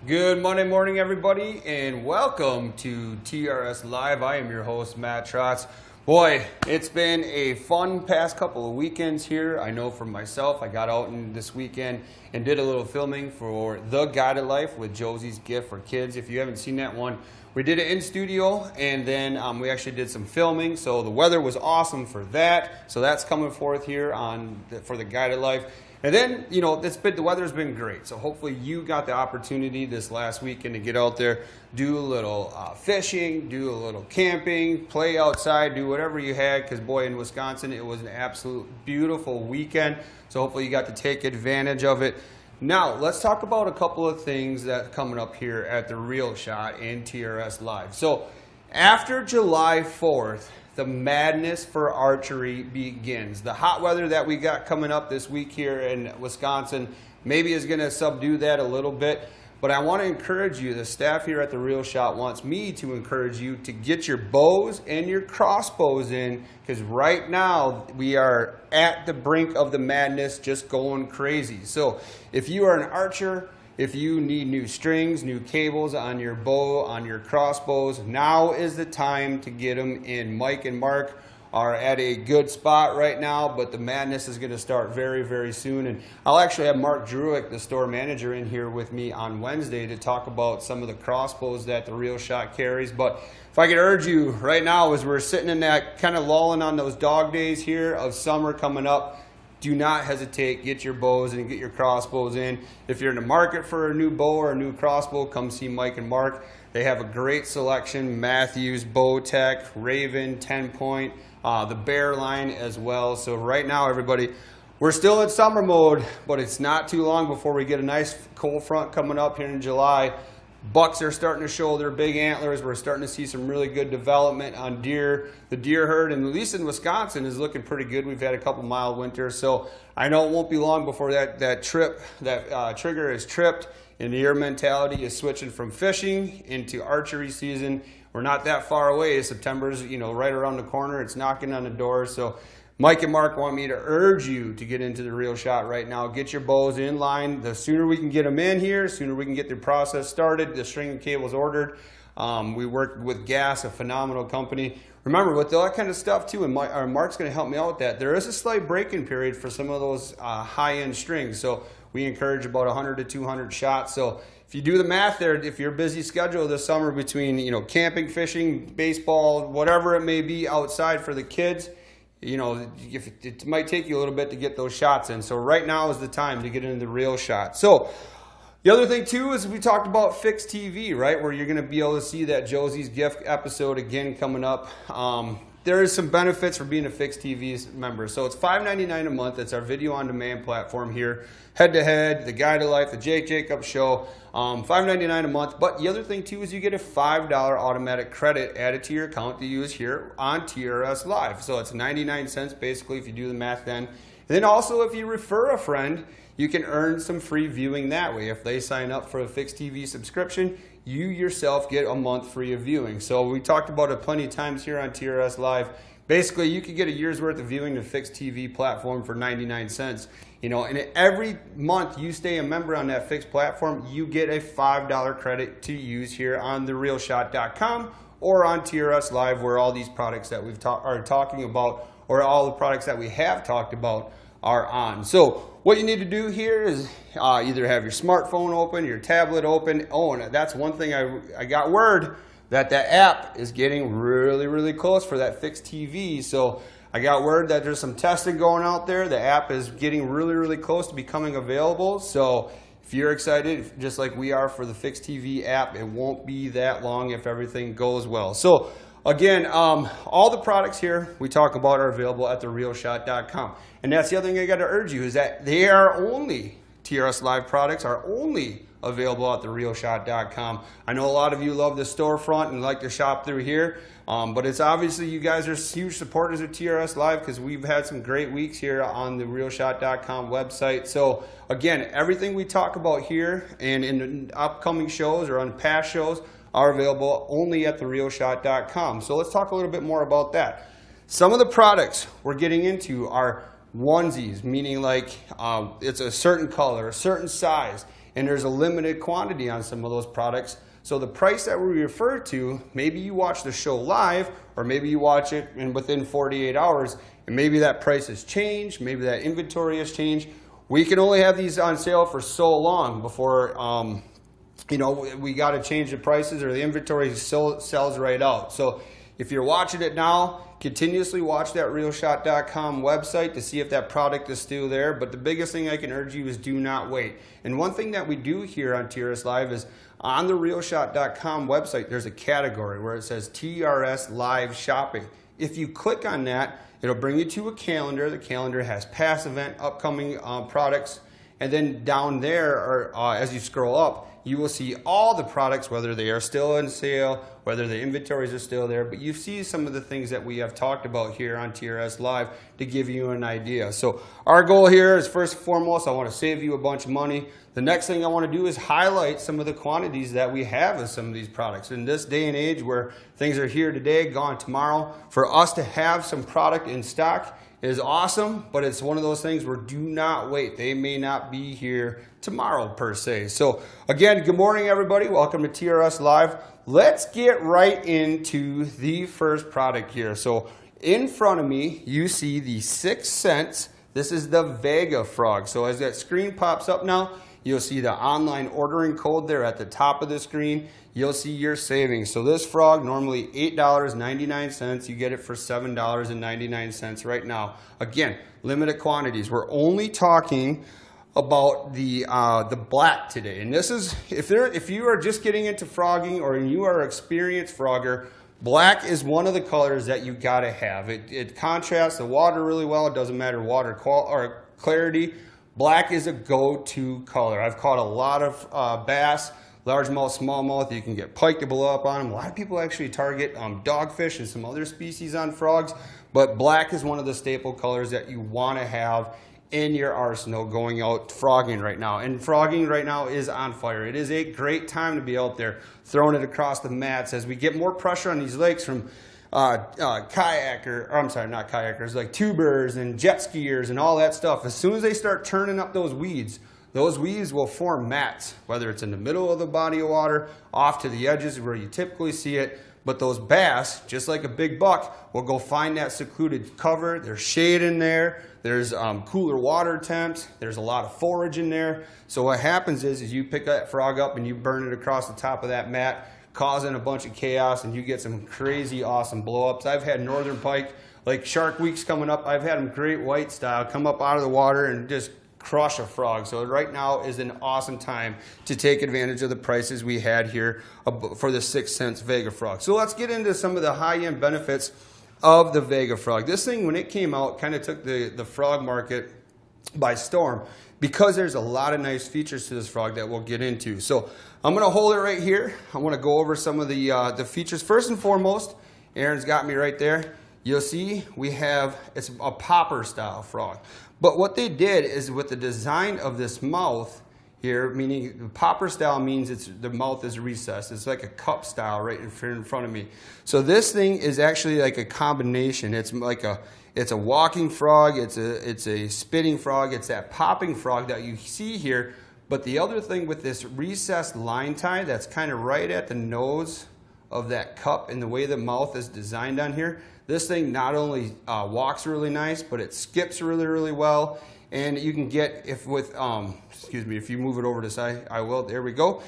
Good Monday morning, everybody, and welcome to TRS Live. I am your host, Matt Trotz. Boy, it's been a fun past couple of weekends here. I know for myself, I got out this weekend and did a little filming for The Guided Life with Josie's Gift for Kids. If you haven't seen that one, we did it in studio, and then we actually did some filming. So the weather was awesome for that. So that's coming forth here for The Guided Life. And then, you know, the weather's been great. So hopefully you got the opportunity this last weekend to get out there, do a little fishing, do a little camping, play outside, do whatever you had. Because, boy, in Wisconsin, it was an absolute beautiful weekend. So hopefully you got to take advantage of it. Now, let's talk about a couple of things that are coming up here at the Real Shot and TRS Live. So after July 4th, the madness for archery begins. The hot weather that we got coming up this week here in Wisconsin maybe is going to subdue that a little bit. But I want to encourage you, the staff here at the Real Shot wants me to encourage you to get your bows and your crossbows in, because right now we are at the brink of the madness, just going crazy. So if you are an archer, if you need new strings, new cables on your bow, on your crossbows, now is the time to get them in. Mike and Mark are at a good spot right now, but the madness is going to start very, very soon. And I'll actually have Mark Druick, the store manager, in here with me on Wednesday to talk about some of the crossbows that the Real Shot carries. But if I could urge you right now, as we're sitting in that kind of lulling on those dog days here of summer coming up, do not hesitate. Get your bows and get your crossbows in. If you're in the market for a new bow or a new crossbow, come see Mike and Mark. They have a great selection: Matthews, Bowtech, Raven, 10-point, the Bear line as well. So right now, everybody, we're still in summer mode, but it's not too long before we get a nice cold front coming up here in July. Bucks are starting to show their big antlers. We're starting to see some really good development on deer. The deer herd, and at least in Wisconsin, is looking pretty good. We've had a couple mild winters, so I know it won't be long before that trigger is tripped and the deer mentality is switching from fishing into archery season. We're not that far away. September's, right around the corner. It's knocking on the door. So Mike and Mark want me to urge you to get into the Real Shot right now. Get your bows in line. The sooner we can get them in here, the sooner we can get the process started. The string and cables ordered. We work with Gas, a phenomenal company. Remember, with all that kind of stuff too, and Mark's going to help me out with that, there is a slight break-in period for some of those high-end strings. So we encourage about 100 to 200 shots. So if you do the math there, if you're busy schedule this summer between camping, fishing, baseball, whatever it may be outside for the kids, it might take you a little bit to get those shots in. So right now is the time to get into the Real Shot. So the other thing too is we talked about fixed TV, right? Where you're going to be able to see that Josie's Gift episode again coming up. There is some benefits for being a fixed TV member. So it's $5.99 a month. It's our video on demand platform here. Head to Head, The Guided Life, The Jake Jacobs Show, $5.99 a month. But the other thing too is you get a $5 automatic credit added to your account to use here on TRS Live. So it's 99 cents basically if you do the math then. And then also if you refer a friend, you can earn some free viewing that way. If they sign up for a fixed TV subscription, you yourself get a month free of viewing. So we talked about it plenty of times here on TRS Live. Basically, you could get a year's worth of viewing to fixed TV platform for 99 cents. And every month you stay a member on that fixed platform, you get a $5 credit to use here on therealshot.com or on TRS Live, where all these products that we've are talking about, or all the products that we have talked about, are on. So what you need to do here is either have your smartphone open, your tablet open. Oh, and that's one thing I got word that app is getting really, really close for that fixed TV. So I got word that there's some testing going out there. The app is getting really, really close to becoming available. So if you're excited, just like we are for the fixed TV app, it won't be that long if everything goes well. So again, all the products here we talk about are available at therealshot.com. And that's the other thing I got to urge you, is that they are only, TRS Live products are only available at therealshot.com. I know a lot of you love the storefront and like to shop through here, but it's obviously you guys are huge supporters of TRS Live, because we've had some great weeks here on the realshot.com website. So again, everything we talk about here and in the upcoming shows or on past shows are available only at therealshot.com. So let's talk a little bit more about that. Some of the products we're getting into are onesies, meaning like it's a certain color, a certain size. and there's a limited quantity on some of those products. So the price that we refer to, maybe you watch the show live, or maybe you watch it within 48 hours, and maybe that price has changed, maybe that inventory has changed. We can only have these on sale for so long before we got to change the prices, or the inventory sells right out. So if you're watching it now, continuously watch that realshot.com website to see if that product is still there. But the biggest thing I can urge you is do not wait. And one thing that we do here on TRS Live is on the realshot.com website, there's a category where it says TRS Live Shopping. If you click on that, it'll bring you to a calendar. The calendar has past event, upcoming products. And then down there, or as you scroll up, you will see all the products, whether they are still on sale, whether the inventories are still there. But you see some of the things that we have talked about here on TRS Live to give you an idea. So our goal here is, first and foremost, I want to save you a bunch of money. The next thing I want to do is highlight some of the quantities that we have of some of these products. In this day and age where things are here today, gone tomorrow, for us to have some product in stock is awesome, but it's one of those things where do not wait. They may not be here tomorrow per se. So again, good morning everybody. Welcome to TRS Live. Let's get right into the first product here. So in front of me, you see the 6 Sense. This is the Vega Frog. So as that screen pops up now, you'll see the online ordering code there at the top of the screen. You'll see your savings. So this frog, normally $8.99. You get it for $7.99 right now. Again, limited quantities. We're only talking about the black today. And this is, if you are just getting into frogging, or you are an experienced frogger, black is one of the colors that you gotta have. It contrasts the water really well. It doesn't matter water or clarity. Black is a go-to color. I've caught a lot of bass, largemouth, smallmouth. You can get pike to blow up on them. A lot of people actually target dogfish and some other species on frogs, but black is one of the staple colors that you want to have in your arsenal going out frogging right now. And frogging right now is on fire. It is a great time to be out there throwing it across the mats as we get more pressure on these lakes from not kayakers, like tubers and jet skiers and all that stuff. As soon as they start turning up those weeds will form mats, whether it's in the middle of the body of water, off to the edges where you typically see it. But those bass, just like a big buck, will go find that secluded cover. There's shade in there. There's cooler water temps. There's a lot of forage in there. So what happens is you pick that frog up and you burn it across the top of that mat, causing a bunch of chaos, and you get some crazy awesome blow-ups. I've had northern pike, like Shark Week's coming up. I've had them great white style come up out of the water and just crush a frog. So right now is an awesome time to take advantage of the prices we had here for the 6 Sense Vega Frog. So let's get into some of the high-end benefits of the Vega Frog. This thing, when it came out, kind of took the frog market by storm, because there's a lot of nice features to this frog that we'll get into. So I'm going to hold it right here. I want to go over some of the features. First and foremost, Aaron's got me right there. You'll see it's a popper style frog. But what they did is, with the design of this mouth here, meaning the popper style means the mouth is recessed. It's like a cup style right in front of me. So this thing is actually like a combination. It's a walking frog, it's a spitting frog, it's that popping frog that you see here. But the other thing with this recessed line tie that's kind of right at the nose of that cup, and the way the mouth is designed on here, this thing not only walks really nice, but it skips really, really well. And you can get, if you move it over to the side, I will, there we go.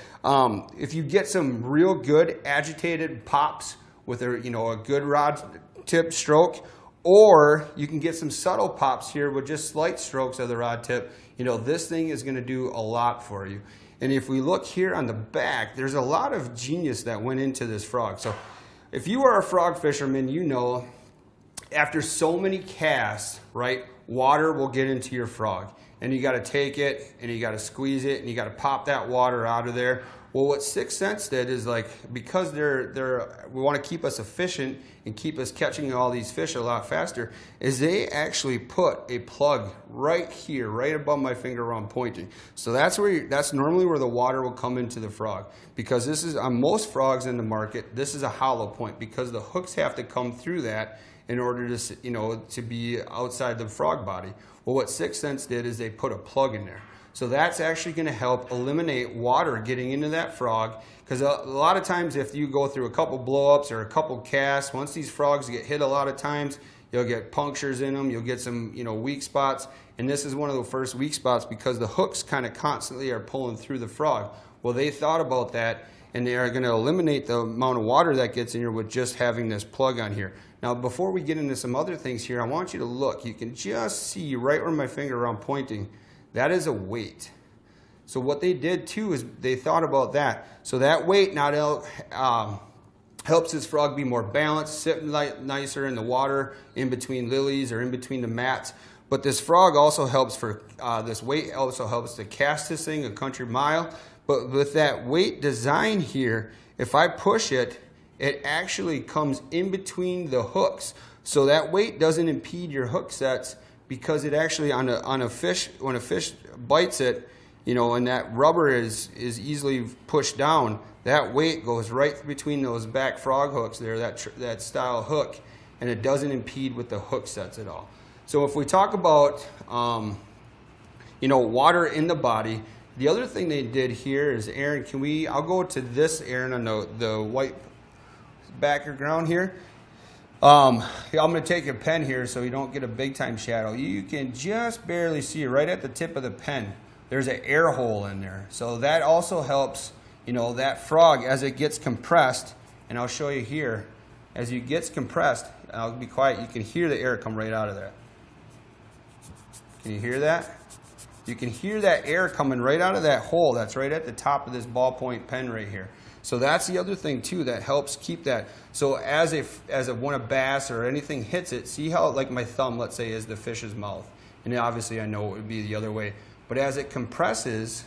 If you get some real good agitated pops with a good rod tip stroke, or you can get some subtle pops here with just slight strokes of the rod tip, this thing is going to do a lot for you. And if we look here on the back, there's a lot of genius that went into this frog. So if you are a frog fisherman, after so many casts, right, water will get into your frog. And you got to take it, and you got to squeeze it, and you got to pop that water out of there. Well, what 6 Sense did is, because we want to keep us efficient and keep us catching all these fish a lot faster, is they actually put a plug right here, right above my finger where I'm pointing. So that's normally where the water will come into the frog, because this is, on most frogs in the market, this is a hollow point, because the hooks have to come through that in order to be outside the frog body. Well, what 6 Sense did is they put a plug in there. So that's actually going to help eliminate water getting into that frog, because a lot of times if you go through a couple blow-ups or a couple casts, once these frogs get hit a lot of times, you'll get punctures in them, you'll get some weak spots, and this is one of the first weak spots because the hooks kind of constantly are pulling through the frog. Well, they thought about that, and they are going to eliminate the amount of water that gets in here with just having this plug on here. Now, before we get into some other things here, I want you to look. You can just see right where my finger I'm pointing. That is a weight. So what they did too is they thought about that. So that weight not helps this frog be more balanced, sit nicer in the water, in between lilies or in between the mats. But this frog also helps for, this weight also helps to cast this thing a country mile. But with that weight design here, if I push it, it actually comes in between the hooks. So that weight doesn't impede your hook sets, because it actually, on a fish, when a fish bites it, and that rubber is easily pushed down, that weight goes right between those back frog hooks there, that style hook, and it doesn't impede with the hook sets at all. So if we talk about, water in the body, the other thing they did here is, Aaron, I'll go to this, Aaron, on the white background here. I'm going to take a pen here so you don't get a big time shadow. You can just barely see it right at the tip of the pen. There's an air hole in there. So that also helps, that frog as it gets compressed, and I'll show you here, as it gets compressed, I'll be quiet, you can hear the air come right out of that. Can you hear that? You can hear that air coming right out of that hole that's right at the top of this ballpoint pen right here. So that's the other thing too that helps keep that. So when a bass or anything hits it, see how, like my thumb, let's say, is the fish's mouth. And obviously I know it would be the other way. But as it compresses,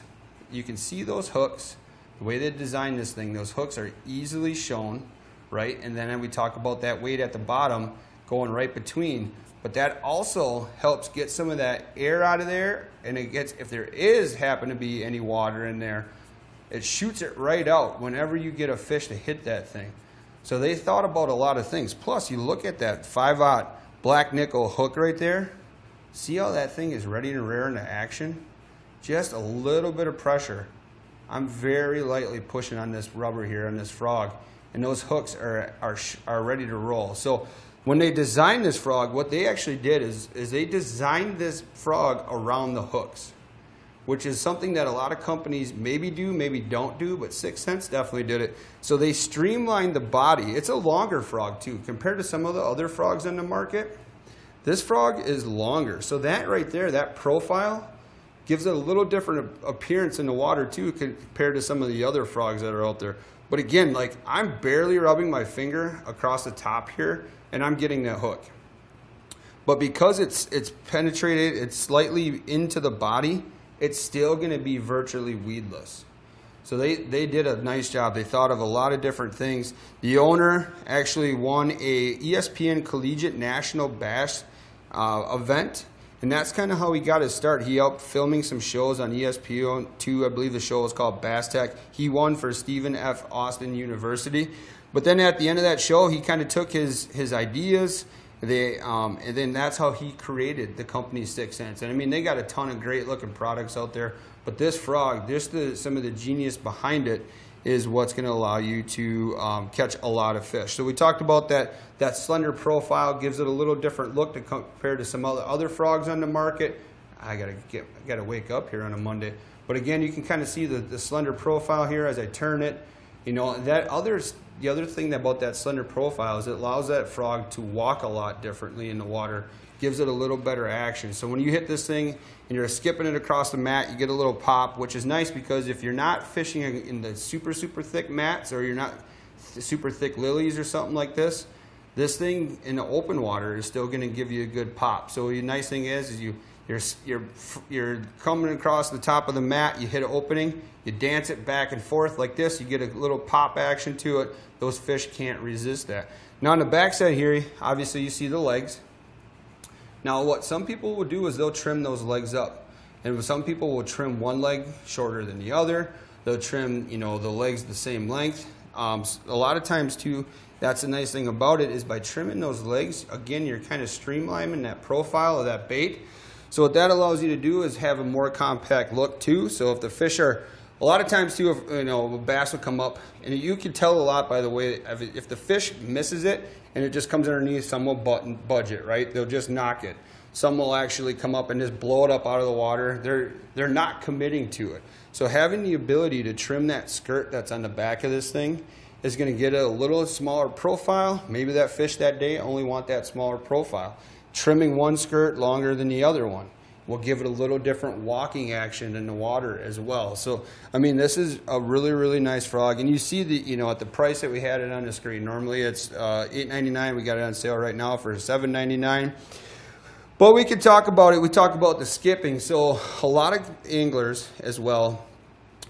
you can see those hooks. The way they designed this thing, those hooks are easily shown, right? And then we talk about that weight at the bottom going right between. But that also helps get some of that air out of there, and it gets, if there happen to be any water in there, it shoots it right out whenever you get a fish to hit that thing. So they thought about a lot of things. Plus, you look at that 5/0 black nickel hook right there. See how that thing is ready to rear into action? Just a little bit of pressure. I'm very lightly pushing on this rubber here on this frog, and those hooks are ready to roll. So when they designed this frog, what they actually did is they designed this frog around the hooks, which is something that a lot of companies maybe do, maybe don't do, but Sixth Sense definitely did it. So they streamlined the body. It's a longer frog too, compared to some of the other frogs on the market. This frog is longer. So that right there, that profile, gives it a little different appearance in the water too, compared to some of the other frogs that are out there. But again, like, I'm barely rubbing my finger across the top here, and I'm getting that hook. But because it's penetrated, it's slightly into the body, it's still going to be virtually weedless. So they did a nice job. They thought of a lot of different things. The owner actually won a ESPN Collegiate National Bass event, and that's kind of how he got his start. He helped filming some shows on ESPN2. I believe the show was called Bass Tech. He won for Stephen F. Austin University. But then at the end of that show, he kind of took his ideas, and then that's how he created the company Sixth Sense. And I mean, they got a ton of great looking products out there, but this frog, some of the genius behind it is what's going to allow you to catch a lot of fish. So we talked about that slender profile gives it a little different look to compare to some other frogs on the market. I gotta wake up here on a Monday. But again, you can kind of see the slender profile here as I turn it. You know, the other thing about that slender profile is it allows that frog to walk a lot differently in the water, gives it a little better action. So when you hit this thing and you're skipping it across the mat, you get a little pop, which is nice because if you're not fishing in the super thick mats, or you're not super thick lilies or something like this thing in the open water is still going to give you a good pop. So the nice thing is you're coming across the top of the mat, you hit an opening, you dance it back and forth like this, you get a little pop action to it. Those fish can't resist that. Now on the back side here, obviously you see the legs. Now what some people will do is they'll trim those legs up. And some people will trim one leg shorter than the other. They'll trim, the legs the same length. A lot of times too, that's the nice thing about it, is by trimming those legs, again, you're kind of streamlining that profile of that bait. So what that allows you to do is have a more compact look too. So if the fish are, a lot of times too, if, you know, a bass will come up, and you can tell a lot by the way, if the fish misses it and it just comes underneath, some will budge it, right? They'll just knock it. Some will actually come up and just blow it up out of the water. They're not committing to it. So having the ability to trim that skirt that's on the back of this thing is going to get a little smaller profile. Maybe that fish that day only want that smaller profile. Trimming one skirt longer than the other one will give it a little different walking action in the water as well. So, I mean, this is a really, really nice frog. And you see the, you know, at the price that we had it on the screen, normally it's $8.99. We got it on sale right now for $7.99. But we could talk about it. We talk about the skipping. So a lot of anglers as well,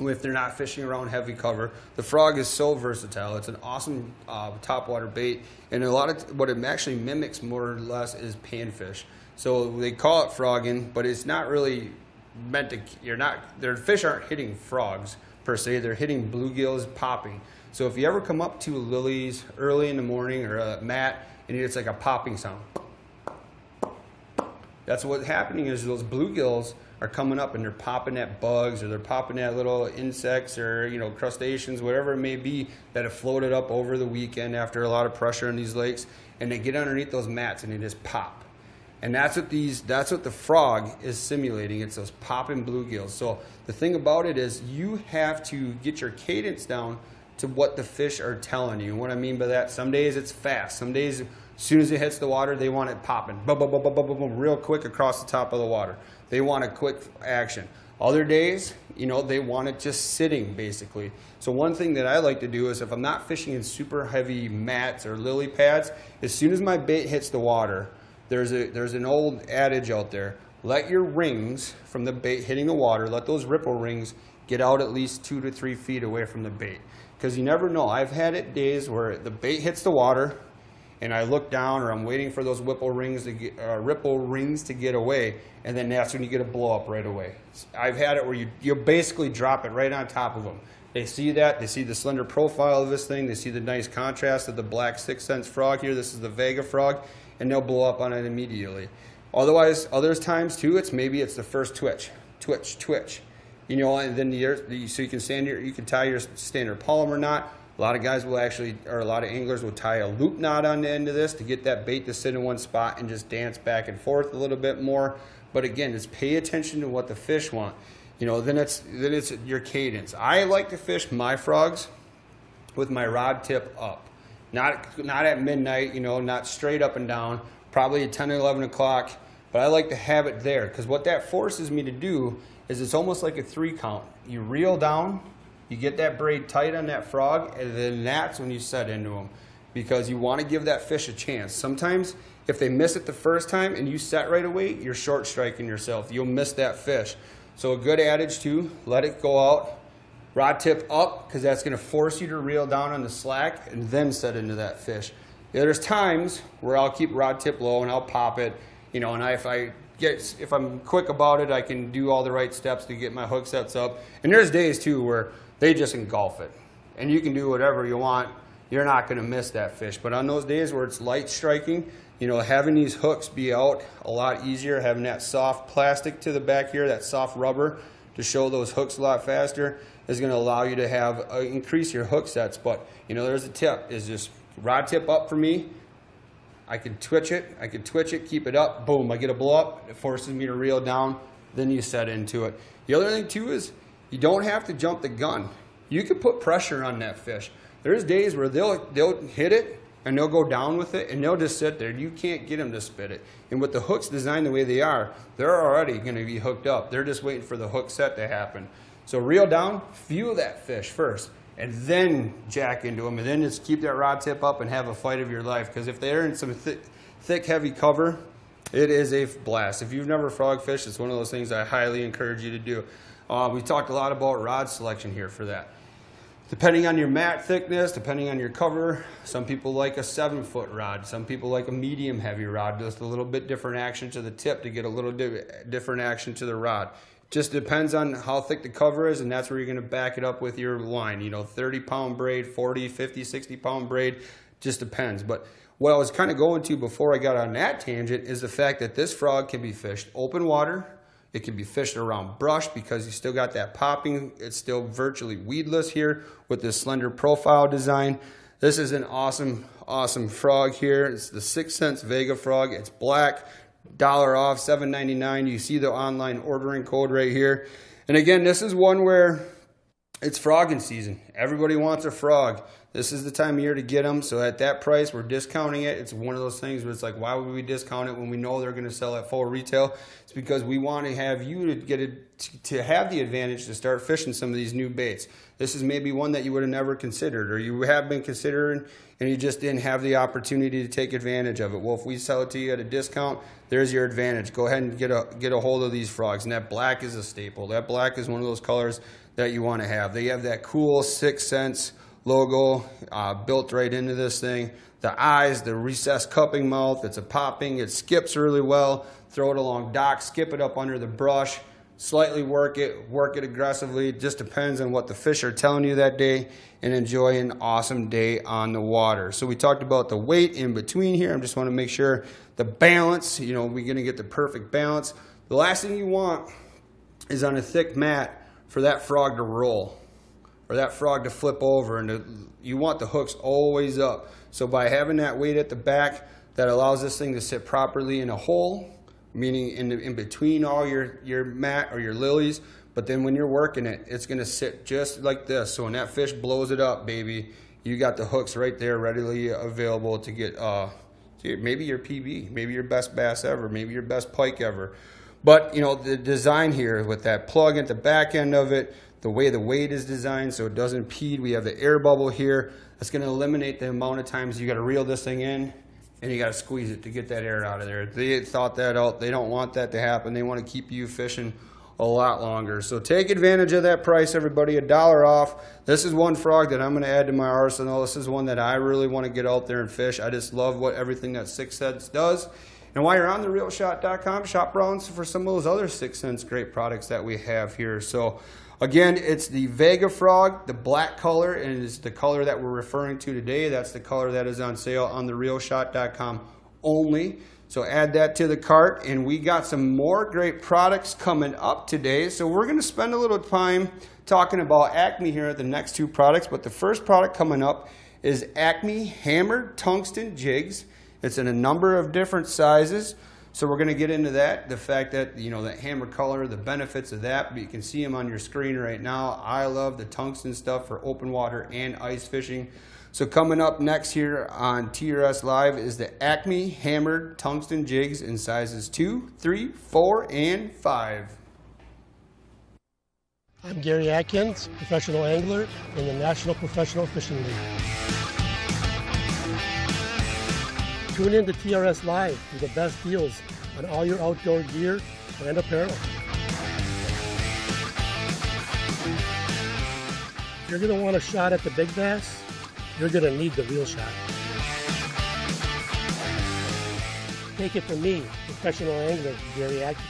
if they're not fishing around heavy cover, the frog is so versatile. It's an awesome topwater bait, and a lot of what it actually mimics more or less is panfish. So they call it frogging, but it's not really meant to. Their fish aren't hitting frogs per se. They're hitting bluegills popping. So if you ever come up to lilies early in the morning or a mat and it's like a popping sound, that's what's happening is those bluegills are coming up and they're popping at bugs or they're popping at little insects or, you know, crustaceans, whatever it may be that have floated up over the weekend after a lot of pressure in these lakes, and they get underneath those mats and they just pop. And that's what the frog is simulating. It's those popping bluegills. So the thing about it is you have to get your cadence down to what the fish are telling you. And what I mean by that, some days it's fast. Some days, as soon as it hits the water, they want it popping, boom, boom, boom, boom, boom, boom, boom, real quick across the top of the water. They want a quick action. Other days, you know, they want it just sitting, basically. So one thing that I like to do is if I'm not fishing in super heavy mats or lily pads, as soon as my bait hits the water, there's an old adage out there, let your rings from the bait hitting the water, let those ripple rings get out at least 2 to 3 feet away from the bait. Because you never know. I've had it days where the bait hits the water, and I look down, or I'm waiting for those ripple rings to get away, and then that's when you get a blow up right away. I've had it where you basically drop it right on top of them. They see that, they see the slender profile of this thing, they see the nice contrast of the black 6 Sense frog here. This is the Vega Frog, and they'll blow up on it immediately. Otherwise, other times too, maybe it's the first twitch, you know, and then so you can tie your standard Palmer knot. A lot of guys will actually, or a lot of anglers will tie a loop knot on the end of this to get that bait to sit in one spot and just dance back and forth a little bit more. But again, just pay attention to what the fish want. You know, then it's your cadence. I like to fish my frogs with my rod tip up. Not at midnight, you know, not straight up and down, probably at 10 or 11 o'clock, but I like to have it there because what that forces me to do is it's almost like a 3 count. You reel down, you get that braid tight on that frog, and then that's when you set into them because you want to give that fish a chance. Sometimes if they miss it the first time and you set right away, you're short striking yourself. You'll miss that fish. So a good adage too, let it go out, rod tip up, because that's going to force you to reel down on the slack and then set into that fish. There's times where I'll keep rod tip low and I'll pop it, you know, and if I'm quick about it, I can do all the right steps to get my hook sets up. And there's days too where they just engulf it, and you can do whatever you want. You're not going to miss that fish. But on those days where it's light striking, you know, having these hooks be out a lot easier, having that soft plastic to the back here, that soft rubber to show those hooks a lot faster is going to allow you to have increase your hook sets. But you know, there's a tip: is just rod tip up for me. I can twitch it, keep it up, boom, I get a blow up, it forces me to reel down, then you set into it. The other thing too is you don't have to jump the gun. You can put pressure on that fish. There's days where they'll hit it and they'll go down with it and they'll just sit there. You can't get them to spit it. And with the hooks designed the way they are, they're already going to be hooked up. They're just waiting for the hook set to happen. So reel down, feel that fish first, and then jack into them, and then just keep that rod tip up and have a fight of your life. Because if they're in some thick, heavy cover, it is a blast. If you've never frog fished, it's one of those things I highly encourage you to do. We talked a lot about rod selection here for that. Depending on your mat thickness, depending on your cover, some people like a 7-foot rod. Some people like a medium heavy rod, just a little bit different action to the tip to get a little different action to the rod. Just depends on how thick the cover is, and that's where you're going to back it up with your line. You know, 30-pound braid, 40, 50, 60-pound braid, just depends. But what I was kind of going to before I got on that tangent is the fact that this frog can be fished open water. It can be fished around brush because you still got that popping. It's still virtually weedless here with this slender profile design. This is an awesome, awesome frog here. It's the Sense Vega Frog. It's black, $1 off, $7.99. You see the online ordering code right here. And again, this is one where it's frogging season. Everybody wants a frog. This is the time of year to get them. So at that price, we're discounting it. It's one of those things where it's like, why would we discount it when we know they're going to sell at full retail? It's because we want to have you to get it, to have the advantage to start fishing some of these new baits. This is maybe one that you would have never considered, or you have been considering and you just didn't have the opportunity to take advantage of it. Well, if we sell it to you at a discount, there's your advantage. Go ahead and get a hold of these frogs. And that black is a staple. That black is one of those colors that you want to have. They have that cool 6 Sense logo built right into this thing. The eyes, the recessed cupping mouth, it's a popping, it skips really well. Throw it along dock, skip it up under the brush, slightly work it aggressively. It just depends on what the fish are telling you that day, and enjoy an awesome day on the water. So we talked about the weight in between here. I just want to make sure the balance, you know, we're going to get the perfect balance. The last thing you want is on a thick mat for that frog to roll, or that frog to flip over, and you want the hooks always up. So by having that weight at the back, that allows this thing to sit properly in a hole, meaning in between all your mat or your lilies. But then when you're working it, it's going to sit just like this. So when that fish blows it up, baby, you got the hooks right there readily available to get maybe your PB, maybe your best bass ever, maybe your best pike ever. But you know, the design here with that plug at the back end of it, the way the weight is designed so it doesn't impede. We have the air bubble here. That's going to eliminate the amount of times you got to reel this thing in and you got to squeeze it to get that air out of there. They thought that out. They don't want that to happen. They want to keep you fishing a lot longer. So take advantage of that price, everybody. $1 off. This is one frog that I'm going to add to my arsenal. This is one that I really want to get out there and fish. I just love everything that 6 Sense does. And while you're on therealshot.com, shop around for some of those other 6 Sense great products that we have here. So again, it's the Vega Frog, the black color, and it's the color that we're referring to today. That's the color that is on sale on therealshot.com only. So add that to the cart, and we got some more great products coming up today. So we're going to spend a little time talking about Acme here at the next 2 products. But the first product coming up is Acme Hammered Tungsten Jigs. It's in a number of different sizes. So we're going to get into that, the fact that, you know, the hammer color, the benefits of that, but you can see them on your screen right now. I love the tungsten stuff for open water and ice fishing. So coming up next here on TRS Live is the Acme Hammered Tungsten Jigs in sizes 2, 3, 4, and 5. I'm Gary Atkins, professional angler in the National Professional Fishing League. Tune in to TRS Live for the best deals on all your outdoor gear and apparel. If you're going to want a shot at the big bass, you're going to need the Reel Shot. Take it from me, professional angler Gary Atkins.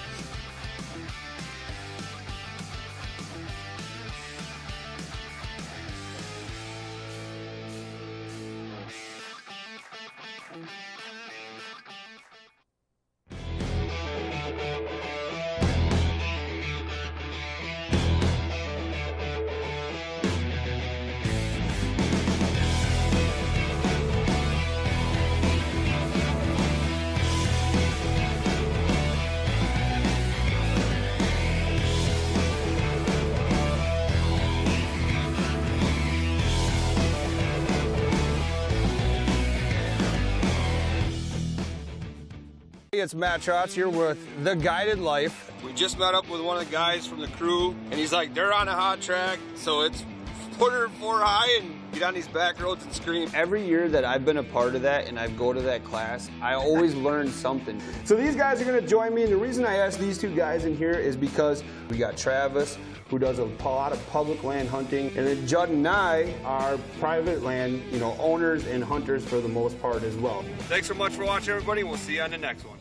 It's Matt Trotz here with The Guided Life. We just met up with one of the guys from the crew, and he's like, they're on a hot track, so it's put her 4 high and get on these back roads and scream. Every year that I've been a part of that and I go to that class, I always learn something. So these guys are going to join me, and the reason I asked these 2 guys in here is because we got Travis, who does a lot of public land hunting, and then Judd and I are private land, you know, owners and hunters for the most part as well. Thanks so much for watching, everybody. We'll see you on the next one.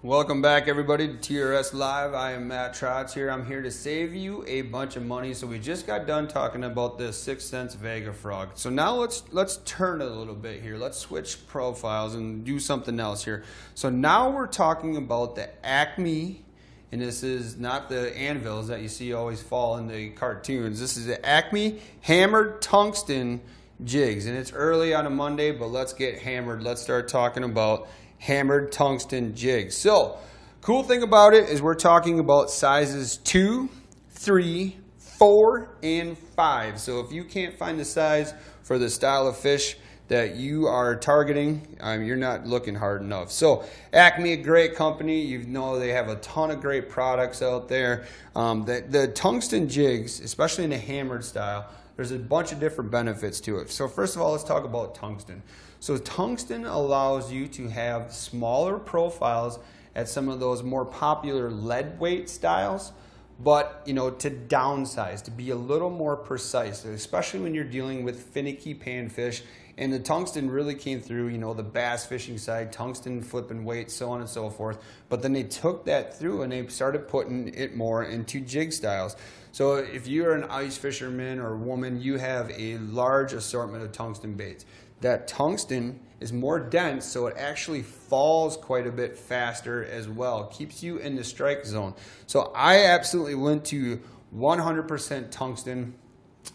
Welcome back, everybody, to TRS Live. I am Matt Trotz here. I'm here to save you a bunch of money. So we just got done talking about the Sense Vega Frog. So now let's turn it a little bit here. Let's switch profiles and do something else here. So now we're talking about the Acme, and this is not the anvils that you see always fall in the cartoons. This is the Acme hammered tungsten jigs, and it's early on a Monday, but let's get hammered. Let's start talking about hammered tungsten jigs. So cool thing about it is we're talking about sizes 2, 3, 4, and 5. So if you can't find the size for the style of fish that you are targeting, you're not looking hard enough. So Acme, a great company. You know they have a ton of great products out there. The tungsten jigs, especially in the hammered style, there's a bunch of different benefits to it. So first of all, let's talk about tungsten. So tungsten allows you to have smaller profiles at some of those more popular lead weight styles, but to downsize, to be a little more precise, especially when you're dealing with finicky panfish. And the tungsten really came through, the bass fishing side, tungsten flipping weight, so on and so forth. But then they took that through and they started putting it more into jig styles. So if you're an ice fisherman or woman, you have a large assortment of tungsten baits. That tungsten is more dense, so it actually falls quite a bit faster as well. Keeps you in the strike zone. So I absolutely went to 100% tungsten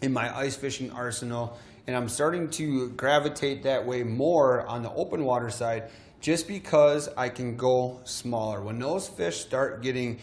in my ice fishing arsenal, and I'm starting to gravitate that way more on the open water side just because I can go smaller. When those fish start getting,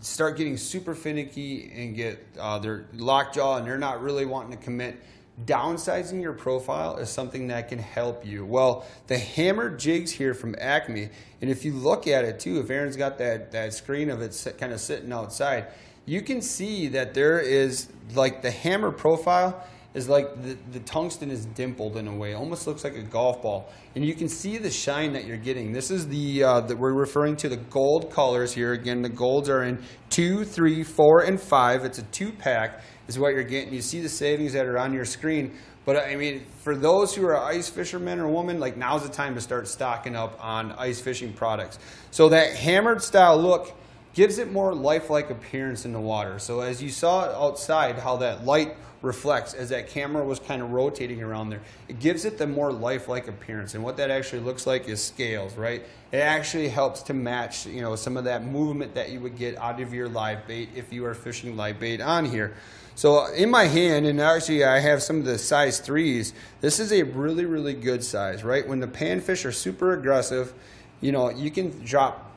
super finicky and get their lockjaw and they're not really wanting to commit, downsizing your profile is something that can help you. Well, the hammered jigs here from Acme, and if you look at it too, if Aaron's got that screen of it kind of sitting outside, you can see that there is like the hammer profile is like the tungsten is dimpled in a way, almost looks like a golf ball, and you can see the shine that you're getting. This is we're referring to the gold colors here. Again, the golds are in 2, 3, 4, and 5. It's a 2-pack is what you're getting. You see the savings that are on your screen. But I mean, for those who are ice fishermen or women, like now's the time to start stocking up on ice fishing products. So that hammered style look gives it more lifelike appearance in the water. So as you saw outside, how that light reflects as that camera was kind of rotating around there, it gives it the more lifelike appearance. And what that actually looks like is scales, right? It actually helps to match, some of that movement that you would get out of your live bait if you are fishing live bait on here. So in my hand, and actually I have some of the size 3s, this is a really, really good size, right? When the panfish are super aggressive, you can drop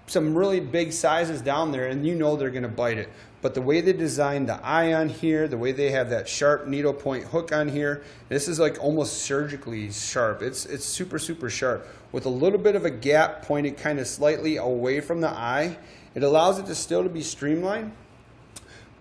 some really big sizes down there and they're going to bite it. But the way they designed the eye on here, the way they have that sharp needle point hook on here, this is like almost surgically sharp. It's super, super sharp with a little bit of a gap pointed kind of slightly away from the eye. It allows it to still to be streamlined.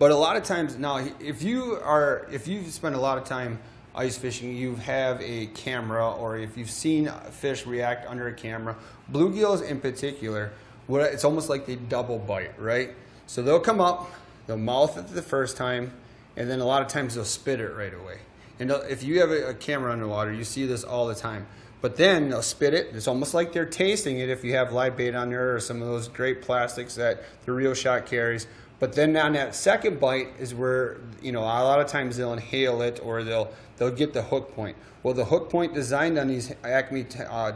But a lot of times now, if you've spent a lot of time ice fishing, you have a camera, or if you've seen fish react under a camera, bluegills in particular, it's almost like they double bite, right? So they'll come up, they'll mouth it the first time, and then a lot of times they'll spit it right away. And if you have a camera underwater, you see this all the time. But then they'll spit it. It's almost like they're tasting it if you have live bait on there or some of those great plastics that the Real Shot carries. But then on that second bite is where, a lot of times they'll inhale it or they'll get the hook point. Well, the hook point designed on these Acme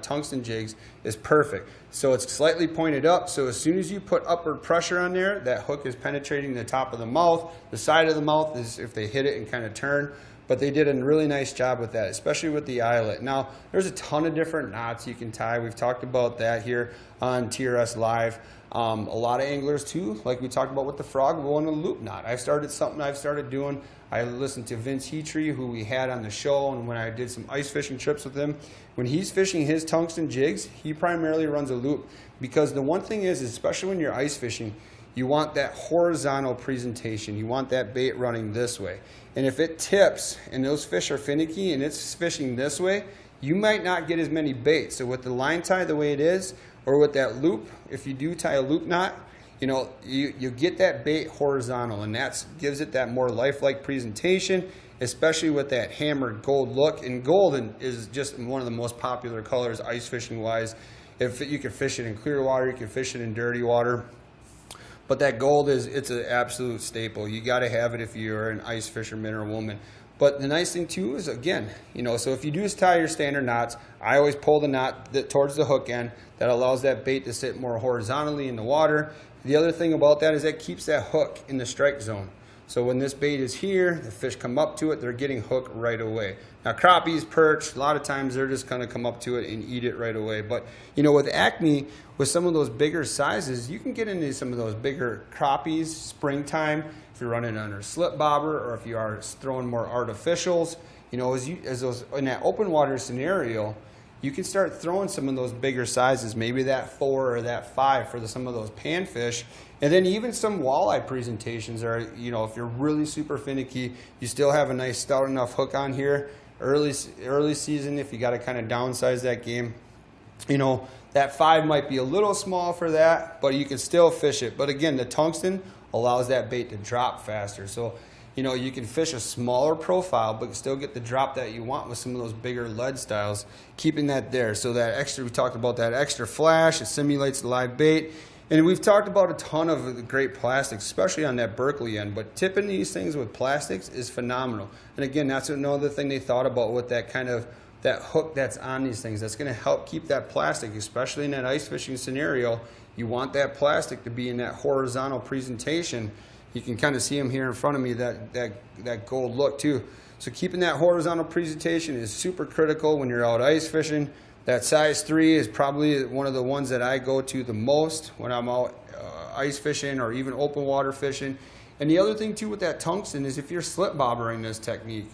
tungsten jigs is perfect. So it's slightly pointed up, so as soon as you put upward pressure on there, that hook is penetrating the top of the mouth. The side of the mouth is if they hit it and kind of turn. But they did a really nice job with that, especially with the eyelet. Now, there's a ton of different knots you can tie. We've talked about that here on TRS Live. A lot of anglers too, like we talked about with the frog, will want a loop knot. I've started doing. I listened to Vince Heatree, who we had on the show, and when I did some ice fishing trips with him, when he's fishing his tungsten jigs, he primarily runs a loop. Because the one thing is, especially when you're ice fishing, you want that horizontal presentation. You want that bait running this way. And if it tips and those fish are finicky and it's fishing this way, you might not get as many baits. So with the line tie the way it is, or with that loop, if you do tie a loop knot, you get that bait horizontal, and that gives it that more lifelike presentation, especially with that hammered gold look. And gold is just one of the most popular colors ice fishing wise If you can fish it in clear water, you can fish it in dirty water. But that gold it's an absolute staple. You got to have it if you're an ice fisherman or woman. But the nice thing too is, again, so if you do just tie your standard knots, I always pull the knot towards the hook end. That allows that bait to sit more horizontally in the water. The other thing about that is that keeps that hook in the strike zone. So when this bait is here, the fish come up to it, they're getting hooked right away. Now crappies, perch, a lot of times they're just going to come up to it and eat it right away. But with Acme, with some of those bigger sizes, you can get into some of those bigger crappies springtime if you're running under slip bobber, or if you are throwing more artificials. As those in that open water scenario, you can start throwing some of those bigger sizes, maybe that 4 or that 5 for some of those panfish. And then even some walleye presentations are, if you're really super finicky, you still have a nice stout enough hook on here. Early season, if you got to kind of downsize that game, that 5 might be a little small for that, but you can still fish it. But again, the tungsten allows that bait to drop faster. So, you can fish a smaller profile, but still get the drop that you want with some of those bigger lead styles, keeping that there. So that extra, we talked about that extra flash, it simulates the live bait. And we've talked about a ton of great plastics, especially on that Berkeley end, but tipping these things with plastics is phenomenal. And again, that's another thing they thought about with that that hook that's on these things. That's going to help keep that plastic, especially in that ice fishing scenario. You want that plastic to be in that horizontal presentation. You can kind of see them here in front of me, that gold look too. So keeping that horizontal presentation is super critical when you're out ice fishing. That size 3 is probably one of the ones that I go to the most when I'm out ice fishing or even open water fishing. And the other thing too with that tungsten is if you're slip bobbering this technique,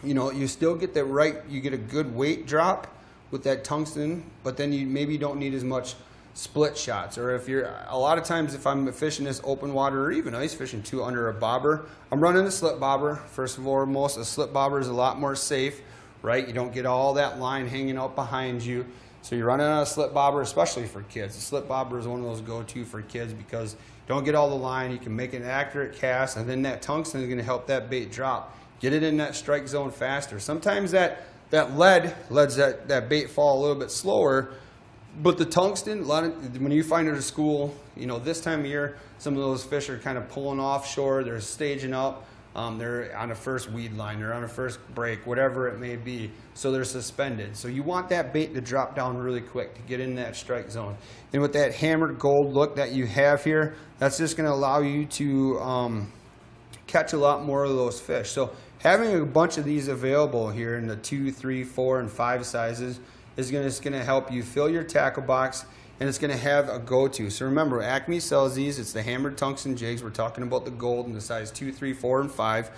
you still get you get a good weight drop with that tungsten, but then you maybe don't need as much split shots. Or if you're, a lot of times if I'm fishing this open water or even ice fishing too under a bobber, I'm running a slip bobber. First of all, a slip bobber is a lot more safe, right? You don't get all that line hanging out behind you. So you're running on a slip bobber, especially for kids. The slip bobber is one of those go-to for kids because you don't get all the line, you can make an accurate cast, and then that tungsten is going to help that bait drop. Get it in that strike zone faster. Sometimes that lead lets that bait fall a little bit slower, but the tungsten, when you find it at a school, this time of year, some of those fish are kind of pulling offshore, they're staging up, they're on a first weed line, they're on a first break, whatever it may be, so they're suspended. So you want that bait to drop down really quick to get in that strike zone. And with that hammered gold look that you have here, that's just going to allow you to catch a lot more of those fish. So having a bunch of these available here in the 2, 3, 4, and 5 sizes is going to help you fill your tackle box, and it's going to have a go-to. So remember, Acme sells these. It's the hammered tungsten jigs. We're talking about the gold in the size 2, 3, 4, and 5.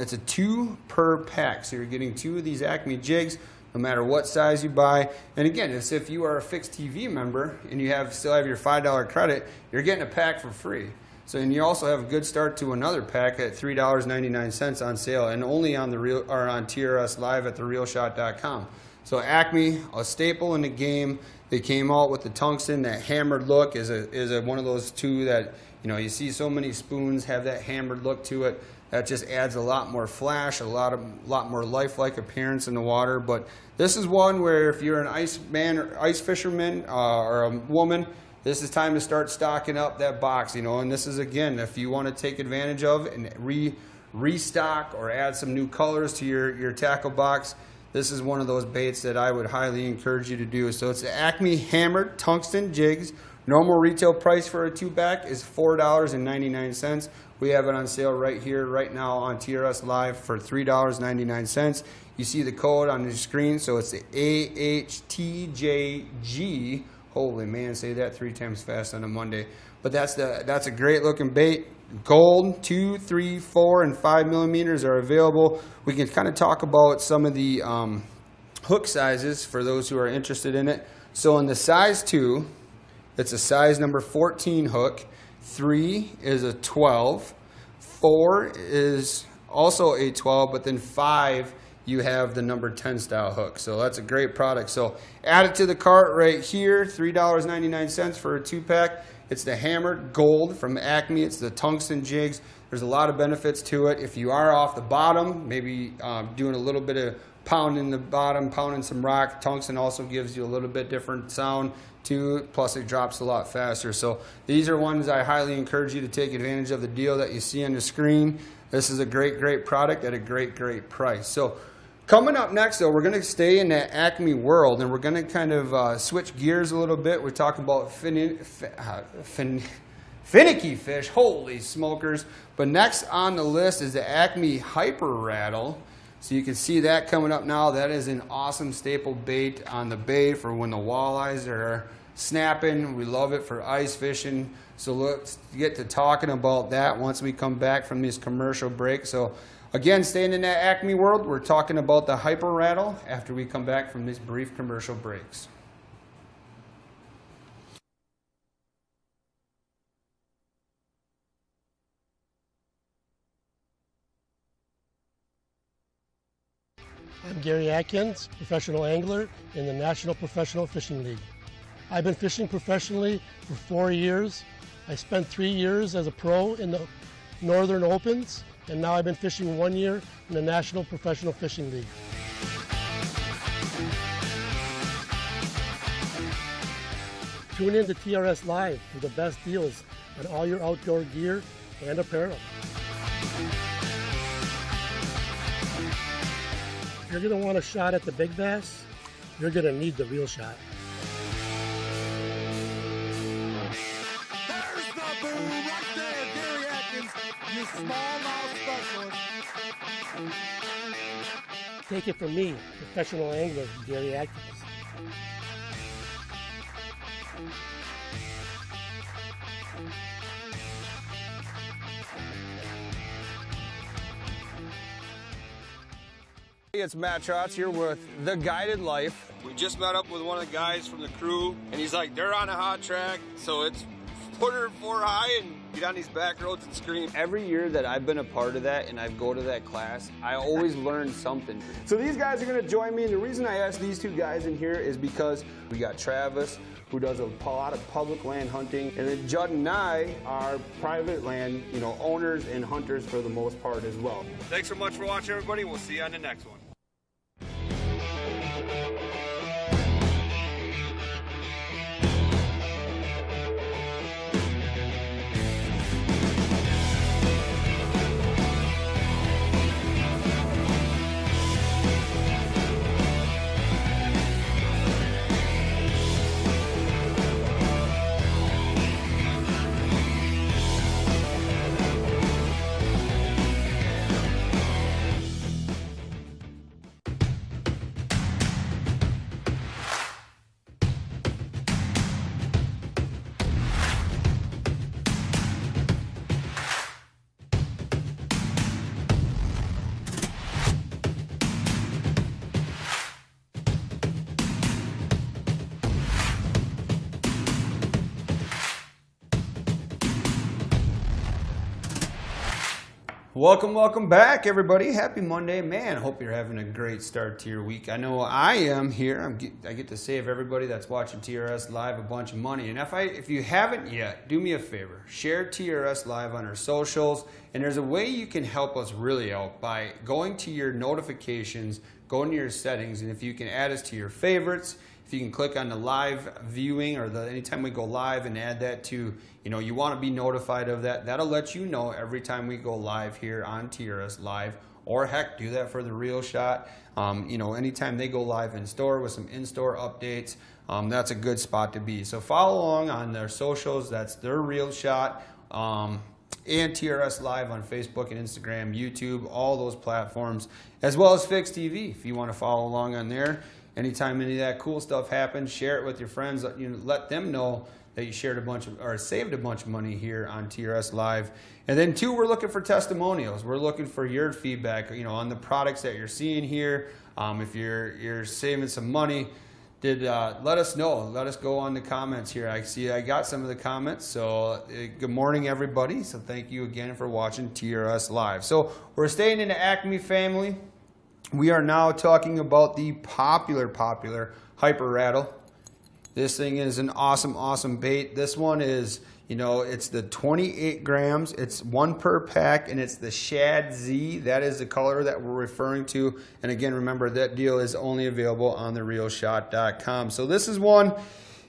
It's a 2 per pack, so you're getting 2 of these Acme jigs no matter what size you buy. And again, it's if you are a fixed TV member and you still have your $5 credit, you're getting a pack for free. So, and you also have a good start to another pack at $3.99 on sale, and only on on TRS Live at therealshot.com. So Acme, a staple in the game. They came out with the tungsten. That hammered look is one of those 2 that you see so many spoons have that hammered look to it. That just adds a lot more flash, a lot more lifelike appearance in the water. But this is one where if you're an ice fisherman or a woman, this is time to start stocking up that box. And this is, again, if you want to take advantage of and restock or add some new colors to your tackle box, this is one of those baits that I would highly encourage you to do. So it's the Acme Hammered Tungsten Jigs. Normal retail price for a 2-pack is $4.99. We have it on sale right here, right now on TRS Live for $3.99. You see the code on the screen, so it's the AHTJG. Holy man, say that 3 times fast on a Monday. But that's a great looking bait. Gold, 2, 3, 4, and 5 millimeters are available. We can kind of talk about some of the hook sizes for those who are interested in it. So in the size 2, it's a size number 14 hook. 3 is a 12. 4 is also a 12, but then 5 you have the number 10 style hook. So that's a great product. So add it to the cart right here, $3.99 for a 2-pack. It's the hammered gold from Acme. It's the tungsten jigs. There's a lot of benefits to it. If you are off the bottom, maybe doing a little bit of pounding the bottom, pounding some rock. Tungsten also gives you a little bit different sound to it, plus it drops a lot faster. So these are ones I highly encourage you to take advantage of the deal that you see on the screen. This is a great product at a great price. So coming up next, though, we're going to stay in that Acme world, and we're going to kind of switch gears a little bit. We're talking about finicky fish. Holy smokers. But next on the list is the Acme Hyper Rattle. So you can see that coming up now. That is an awesome staple bait on the bay for when the walleyes are snapping. We love it for ice fishing. So let's get to talking about that once we come back from this commercial break. So again, staying in that Acme world, we're talking about the Hyper Rattle after we come back from these brief commercial breaks. I'm Gary Atkins, professional angler in the National Professional Fishing League. I've been fishing professionally for 4 years. I spent 3 years as a pro in the Northern Opens, and now I've been fishing 1 year in the National Professional Fishing League. Tune in to TRS Live for the best deals on all your outdoor gear and apparel. If you're going to want a shot at the big bass, you're going to need the real shot. There's the boom right there, Gary Atkins, your smallmouth specialist. Take it from me, professional angler Gary Atkins. Hey, it's Matt Trotz here with The Guided Life. We just met up with one of the guys from the crew, and he's like, they're on a hot track, so it's 404 high and get on these back roads and scream. Every year that I've been a part of that and I go to that class, I always learn something. So these guys are gonna join me, and the reason I asked these two guys in here is because we got Travis, who does a lot of public land hunting, and then Judd and I are private land, owners and hunters for the most part as well. Thanks so much for watching, everybody. We'll see you on the next one. Welcome back, everybody. Happy Monday, man. Hope you're having a great start to your week. I know I am here. I get to save everybody that's watching TRS Live a bunch of money. And if you haven't yet, do me a favor. Share TRS Live on our socials. And there's a way you can help us really out by going to your notifications, going to your settings, and if you can add us to your favorites, if you can click on the live viewing or anytime we go live and add that to, you want to be notified of that. That'll let you know every time we go live here on TRS Live, or heck, do that for the Real Shot. Anytime they go live in store with some in-store updates, that's a good spot to be. So follow along on their socials. That's their Real Shot. And TRS Live on Facebook and Instagram, YouTube, all those platforms, as well as Fix TV if you want to follow along on there. Anytime any of that cool stuff happens, share it with your friends. Let them know that you saved a bunch of money here on TRS Live. And then 2, we're looking for testimonials. We're looking for your feedback, on the products that you're seeing here. If you're saving some money, let us know. Let us go on the comments here. I got some of the comments. So good morning, everybody. So thank you again for watching TRS Live. So we're staying in the Acme family. We are now talking about the popular Hyper Rattle. This thing is an awesome, awesome bait. This one is, you know, it's the 28 grams. It's 1 per pack, and it's the Shad Z. That is the color that we're referring to. And again, remember, that deal is only available on therealshot.com. So this is one,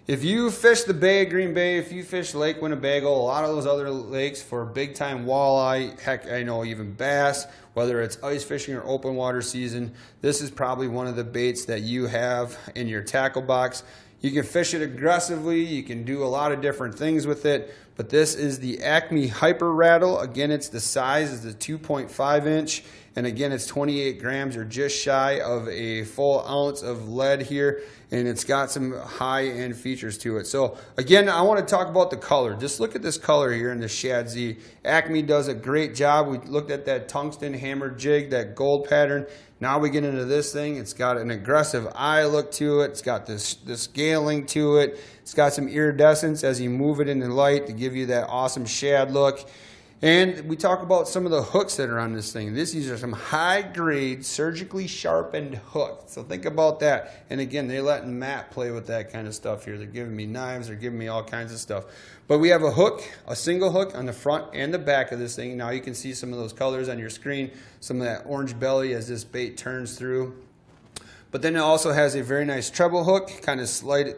if you fish the Bay of Green Bay, if you fish Lake Winnebago, a lot of those other lakes for big time walleye, heck, I know even bass, whether it's ice fishing or open water season, this is probably one of the baits that you have in your tackle box. You can fish it aggressively, you can do a lot of different things with it, but this is the Acme Hyper Rattle. Again, it's the size is the 2.5 inch, and again, it's 28 grams or just shy of a full ounce of lead here, and it's got some high-end features to it. So again, I want to talk about the color. Just look at this color here in the Shad Z. Acme does a great job. We looked at that tungsten hammer jig, that gold pattern. Now we get into this thing. It's got an aggressive eye look to it. It's got this scaling to it. It's got some iridescence as you move it in the light to give you that awesome shad look. And we talk about some of the hooks that are on this thing. These are some high-grade, surgically sharpened hooks. So think about that. And again, they're letting Matt play with that kind of stuff here. They're giving me knives. They're giving me all kinds of stuff. But we have a hook, a single hook on the front and the back of this thing. Now you can see some of those colors on your screen, some of that orange belly as this bait turns through. But then it also has a very nice treble hook, kind of slightly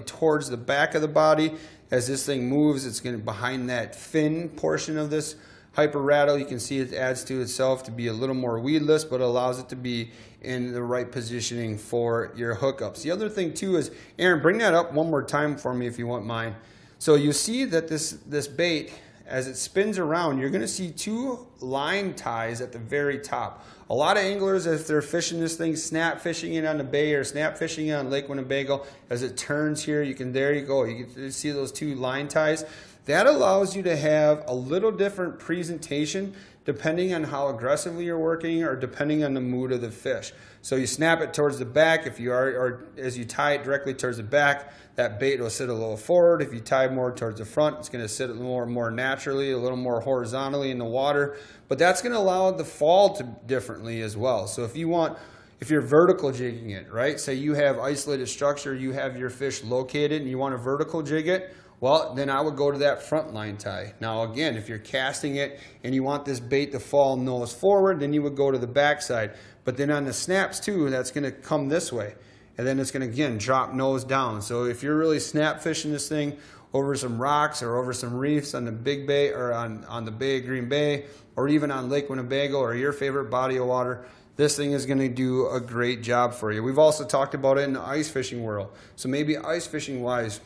towards the back of the body. As this thing moves, it's going to behind that fin portion of this Hyper Rattle. You can see it adds to itself to be a little more weedless, but allows it to be in the right positioning for your hookups. The other thing too is, Aaron, bring that up one more time for me if you wouldn't mind. So you see that this bait, as it spins around, you're going to see 2 line ties at the very top. A lot of anglers, if they're fishing this thing, snap fishing it on the bay or snap fishing it on Lake Winnebago, as it turns here, there you go. You can see those 2 line ties. That allows you to have a little different presentation depending on how aggressively you're working or depending on the mood of the fish. So you snap it towards the back, if you are, or as you tie it directly towards the back, that bait will sit a little forward. If you tie more towards the front, it's going to sit a little more naturally, a little more horizontally in the water. But that's going to allow it to fall to differently as well. So if you're vertical jigging it, right? Say you have isolated structure, you have your fish located and you want to vertical jig it, well, then I would go to that front line tie. Now again, if you're casting it and you want this bait to fall nose forward, then you would go to the back side. But then on the snaps too, that's going to come this way. And then it's going to, again, drop nose down. So if you're really snap fishing this thing over some rocks or over some reefs on the Big Bay or on the Bay of Green Bay or even on Lake Winnebago or your favorite body of water, this thing is going to do a great job for you. We've also talked about it in the ice fishing world. So maybe ice fishing wise,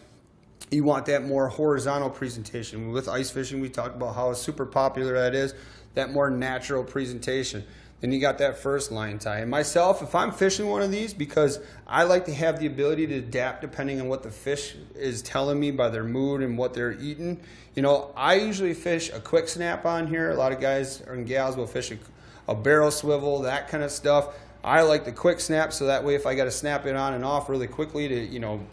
you want that more horizontal presentation. With ice fishing, we talked about how super popular that is, that more natural presentation. Then you got that first line tie. And myself, if I'm fishing one of these, because I like to have the ability to adapt depending on what the fish is telling me by their mood and what they're eating. You know, I usually fish a quick snap on here. A lot of guys and gals will fish a barrel swivel, that kind of stuff. I like the quick snap, so that way if I got to snap it on and off really quickly to, you know,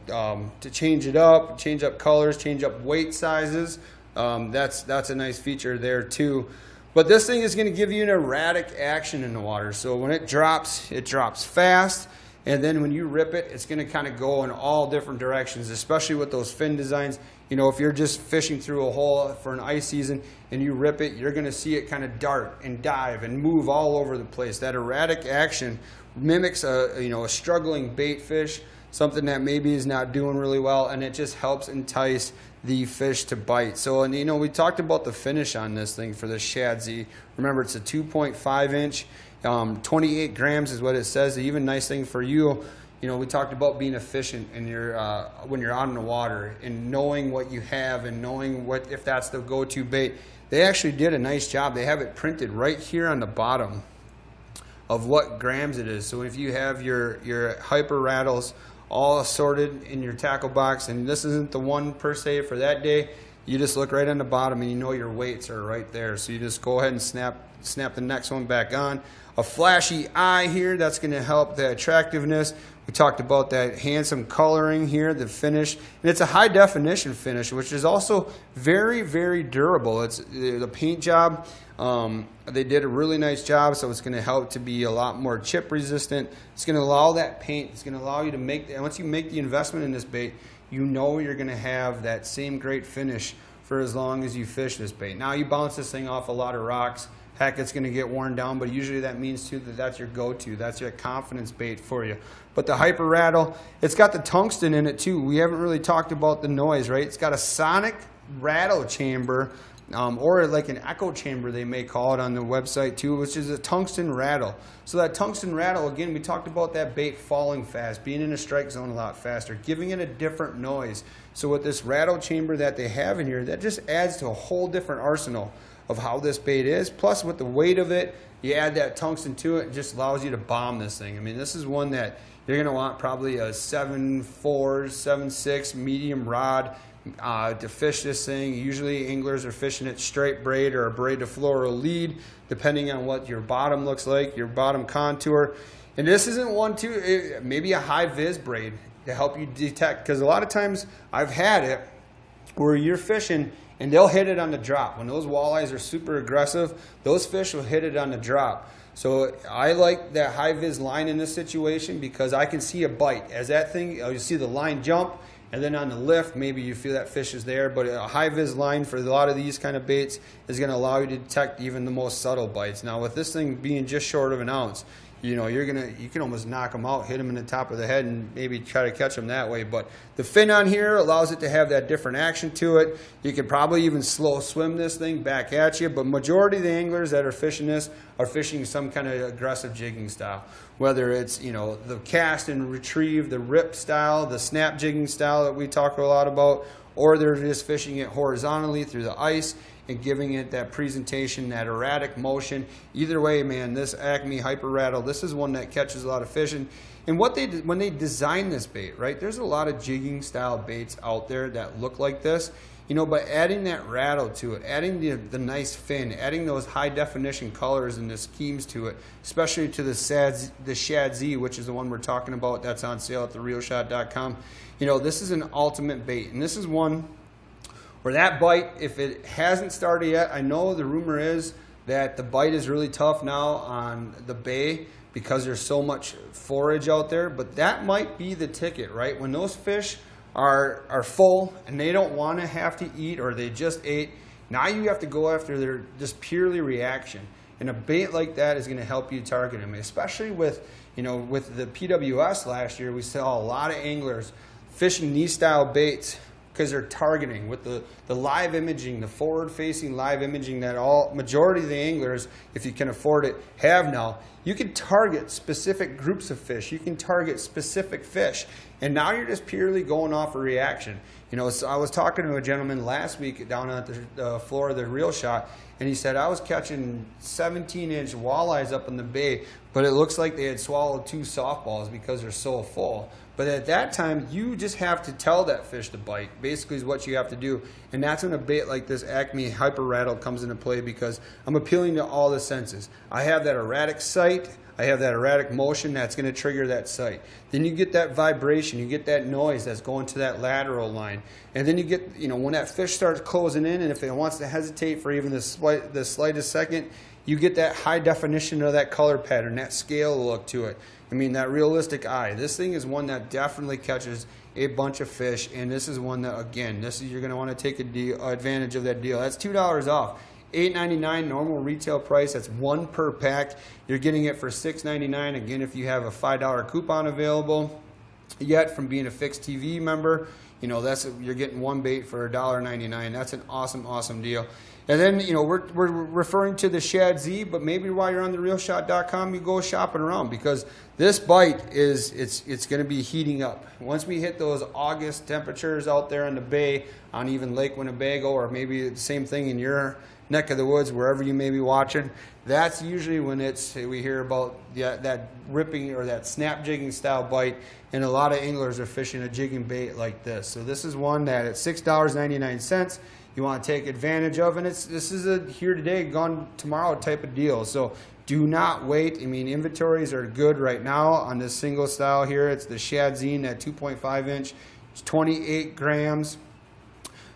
to change it up, change up colors, change up weight sizes, that's a nice feature there too. But this thing is going to give you an erratic action in the water. So when it drops fast. And then when you rip it, it's going to kind of go in all different directions, especially with those fin designs. You know, if you're just fishing through a hole for an ice season and you rip it, you're going to see it kind of dart and dive and move all over the place. That erratic action mimics a struggling bait fish, something that maybe is not doing really well, and it just helps entice the fish to bite. So, and you know, we talked about the finish on this thing for the Shad Z. Remember, it's a 2.5 inch, 28 grams is what it says. The even nice thing for you, you know, we talked about being efficient in your when you're out in the water and knowing what you have and knowing what, if that's the go-to bait. They actually did a nice job. They have it printed right here on the bottom of what grams it is. So if you have your hyper rattles all assorted in your tackle box, and this isn't the one per se for that day, you just look right on the bottom and you know your weights are right there. So you just go ahead and snap snap the next one back on. A flashy eye here, that's going to help the attractiveness. We talked about that handsome coloring here, the finish. And it's a high definition finish, which is also very, very durable. It's the paint job. They did a really nice job, so it's going to help to be a lot more chip resistant. It's going to allow that paint, it's going to allow you to make, once you make the investment in this bait, you know you're going to have that same great finish for as long as you fish this bait. Now you bounce this thing off a lot of rocks, heck, it's going to get worn down, but usually that means too that that's your go-to. That's your confidence bait for you. But the Hyper Rattle, it's got the tungsten in it too. We haven't really talked about the noise, right? It's got a sonic rattle chamber, or like an echo chamber they may call it on the website too, which is a tungsten rattle. So that tungsten rattle, again, we talked about that bait falling fast, being in a strike zone a lot faster, giving it a different noise. So with this rattle chamber that they have in here, that just adds to a whole different arsenal of how this bait is. Plus with the weight of it, you add that tungsten to it, it just allows you to bomb this thing. I mean, this is one that you're going to want probably a 7.4, 7.6 medium rod to fish this thing. Usually anglers are fishing it straight braid or a braid to fluoro lead, depending on what your bottom looks like, your bottom contour. And this isn't one too, maybe a high vis braid to help you detect, because a lot of times I've had it where you're fishing and they'll hit it on the drop. When those walleyes are super aggressive, those fish will hit it on the drop. So I like that high vis line in this situation because I can see a bite. As that thing, you see the line jump, and then on the lift, maybe you feel that fish is there. But a high vis line for a lot of these kind of baits is going to allow you to detect even the most subtle bites. Now with this thing being just short of an ounce, you know, you can almost knock them out, hit them in the top of the head, and maybe try to catch them that way. But the fin on here allows it to have that different action to it. You could probably even slow swim this thing back at you. But majority of the anglers that are fishing this are fishing some kind of aggressive jigging style. Whether it's, you know, the cast and retrieve, the rip style, the snap jigging style that we talk a lot about, or they're just fishing it horizontally through the ice and giving it that presentation, that erratic motion. Either way, man, this Acme Hyper Rattle, this is one that catches a lot of fish. And what they did when they designed this bait, right? There's a lot of jigging style baits out there that look like this, you know, but adding that rattle to it, adding the nice fin, adding those high definition colors and the schemes to it, especially to the Shad Z, which is the one we're talking about that's on sale at therealshot.com. You know, this is an ultimate bait, and this is one where that bite, if it hasn't started yet, I know the rumor is that the bite is really tough now on the bay because there's so much forage out there, but that might be the ticket, right? When those fish are full and they don't want to have to eat, or they just ate, now you have to go after their just purely reaction. And a bait like that is going to help you target them, especially with, you know, with the PWS last year. We saw a lot of anglers fishing these style baits because they're targeting with the live imaging, the forward-facing live imaging that majority of the anglers, if you can afford it, have now. You can target specific groups of fish. You can target specific fish. And now you're just purely going off a reaction. You know, so I was talking to a gentleman last week down at the floor of the Real Shot, and he said, I was catching 17-inch walleyes up in the bay, but it looks like they had swallowed 2 softballs because they're so full. But at that time, you just have to tell that fish to bite, basically is what you have to do. And that's when a bait like this Acme Hyper Rattle comes into play, because I'm appealing to all the senses. I have that erratic sight, I have that erratic motion that's going to trigger that sight. Then you get that vibration, you get that noise that's going to that lateral line. And then you get, you know, when that fish starts closing in, and if it wants to hesitate for even the slightest second, you get that high definition of that color pattern, that scale look to it. I mean, that realistic eye. This thing is one that definitely catches a bunch of fish, and this is one that, again, you're going to want to take advantage of that deal. That's $2 off. $8.99 normal retail price. That's 1 per pack. You're getting it for $6.99. Again, if you have a $5 coupon available yet from being a Fixed TV member, you know, you're getting 1 bait for $1.99. That's an awesome, awesome deal. And then, you know, we're referring to the Shad Z, but maybe while you're on therealshot.com, you go shopping around, because this bite it's going to be heating up. Once we hit those August temperatures out there in the bay, on even Lake Winnebago, or maybe the same thing in your neck of the woods, wherever you may be watching, that's usually when we hear about that ripping or that snap jigging style bite, and a lot of anglers are fishing a jigging bait like this. So this is one that at $6.99, you want to take advantage of. And this is a here today, gone tomorrow type of deal. So do not wait. I mean, inventories are good right now on this single style here. It's the Shadzine at 2.5 inch. It's 28 grams.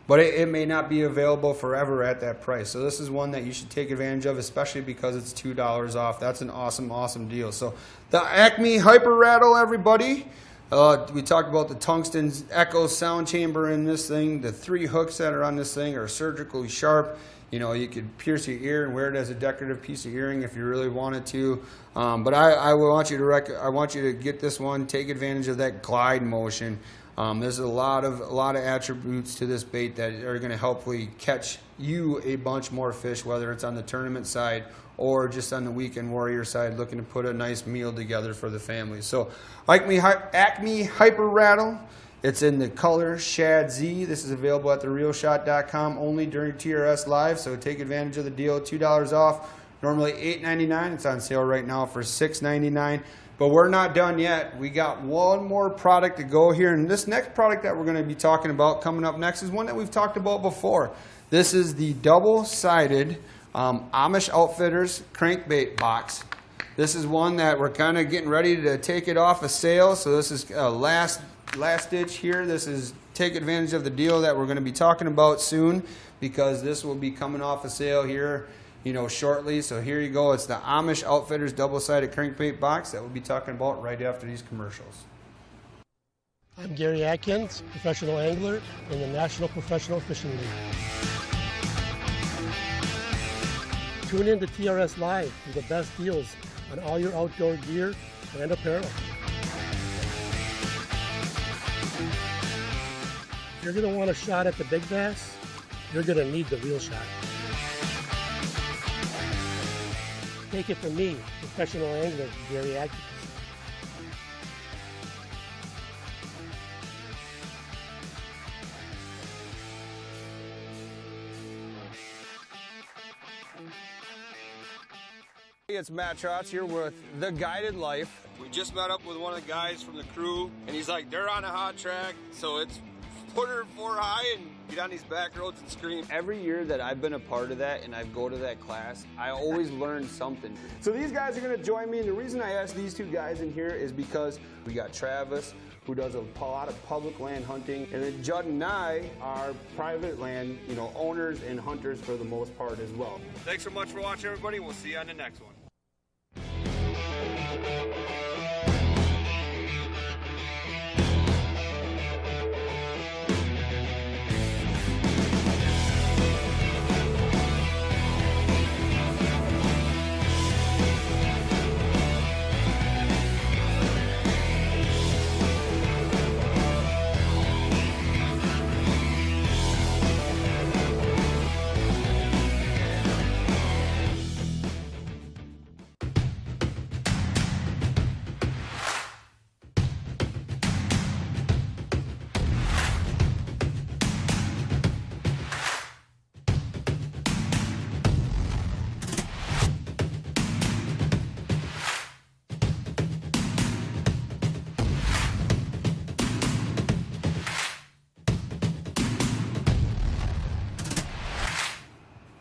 But it may not be available forever at that price. So this is one that you should take advantage of, especially because it's $2 off. That's an awesome, awesome deal. So the Acme Hyper Rattle, everybody. We talked about the tungsten echo sound chamber in this thing. The 3 hooks that are on this thing are surgically sharp. You know, you could pierce your ear and wear it as a decorative piece of earring if you really wanted to. But I want you to get this one. Take advantage of that glide motion. There's a lot of attributes to this bait that are going to hopefully catch you a bunch more fish, whether it's on the tournament side or just on the weekend warrior side, looking to put a nice meal together for the family. So Acme Hyper Rattle. It's in the color Shad Z. This is available at therealshot.com only during TRS Live, so take advantage of the deal. $2 off, normally $8.99. It's on sale right now for $6.99. But we're not done yet. We got one more product to go here. And this next product that we're going to be talking about coming up next is one that we've talked about before. This is the double-sided Amish Outfitters crankbait box. This is one that we're kind of getting ready to take it off of sale. So this is last ditch here. This is take advantage of the deal that we're going to be talking about soon, because this will be coming off of sale here, you know, shortly. So here you go. It's the Amish Outfitters double-sided crankbait box that we'll be talking about right after these commercials. I'm Gary Atkins, professional angler in the National Professional Fishing League. Tune in to TRS Live for the best deals on all your outdoor gear and apparel. If you're going to want a shot at the big bass, you're going to need the Reel Shot. Take it from me, professional angler Gary Atkins. Hey, it's Matt Trotz here with The Guided Life. We just met up with one of the guys from the crew, and he's like, they're on a hot track, so it's put her 4 high and get on these back roads and scream. Every year that I've been a part of that and I go to that class, I always learn something. So these guys are going to join me, and the reason I asked these 2 guys in here is because we got Travis, who does a lot of public land hunting, and then Judd and I are private land, you know, owners and hunters for the most part as well. Thanks so much for watching, everybody. We'll see you on the next one.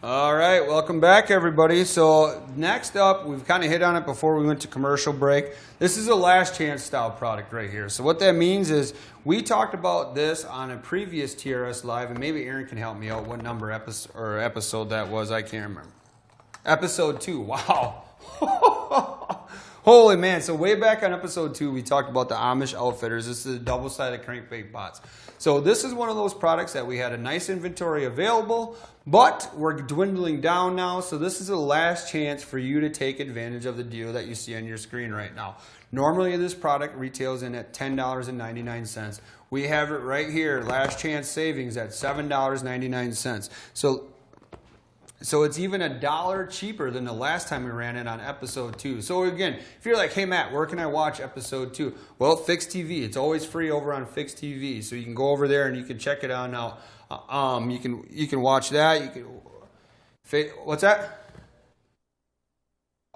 All right, welcome back, everybody. So next up, we've kind of hit on it before we went to commercial break. This is a last chance style product right here. So what that means is we talked about this on a previous TRS Live, and maybe Aaron can help me out what number episode that was. I can't remember. Episode 2. Wow. Holy man. So way back on episode 2, we talked about the Amish Outfitters. This is a double-sided crankbait bots. So this is one of those products that we had a nice inventory available, but we're dwindling down now. So this is a last chance for you to take advantage of the deal that you see on your screen right now. Normally this product retails in at $10.99. We have it right here, last chance savings at $7.99. So it's even $1 cheaper than the last time we ran it on episode 2. So again, if you're like, hey Matt, where can I watch episode 2? Well, Fix TV. It's always free over on Fix TV. So you can go over there and you can check it out now. You can watch that. What's that?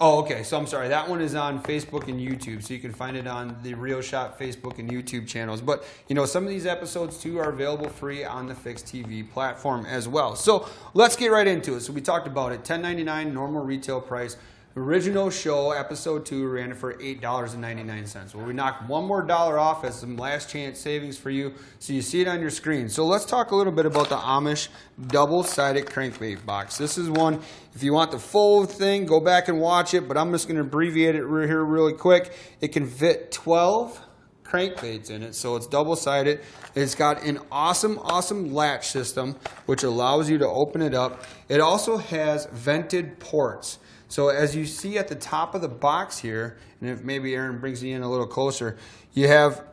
Oh, okay. So I'm sorry. That one is on Facebook and YouTube, so you can find it on the Real Shot Facebook and YouTube channels. But you know, some of these episodes too are available free on the Fixed TV platform as well. So let's get right into it. So we talked about it. $10.99 normal retail price. Original show, episode 2, ran it for $8.99. Well, we knocked one more dollar off as some last chance savings for you, so you see it on your screen. So let's talk a little bit about the Amish double-sided crankbait box. This is one, if you want the full thing, go back and watch it, but I'm just going to abbreviate it here really quick. It can fit 12 crankbaits in it, so it's double-sided. It's got an awesome latch system, which allows you to open it up. It also has vented ports. So as you see at the top of the box here, and if maybe Aaron brings you in a little closer, you have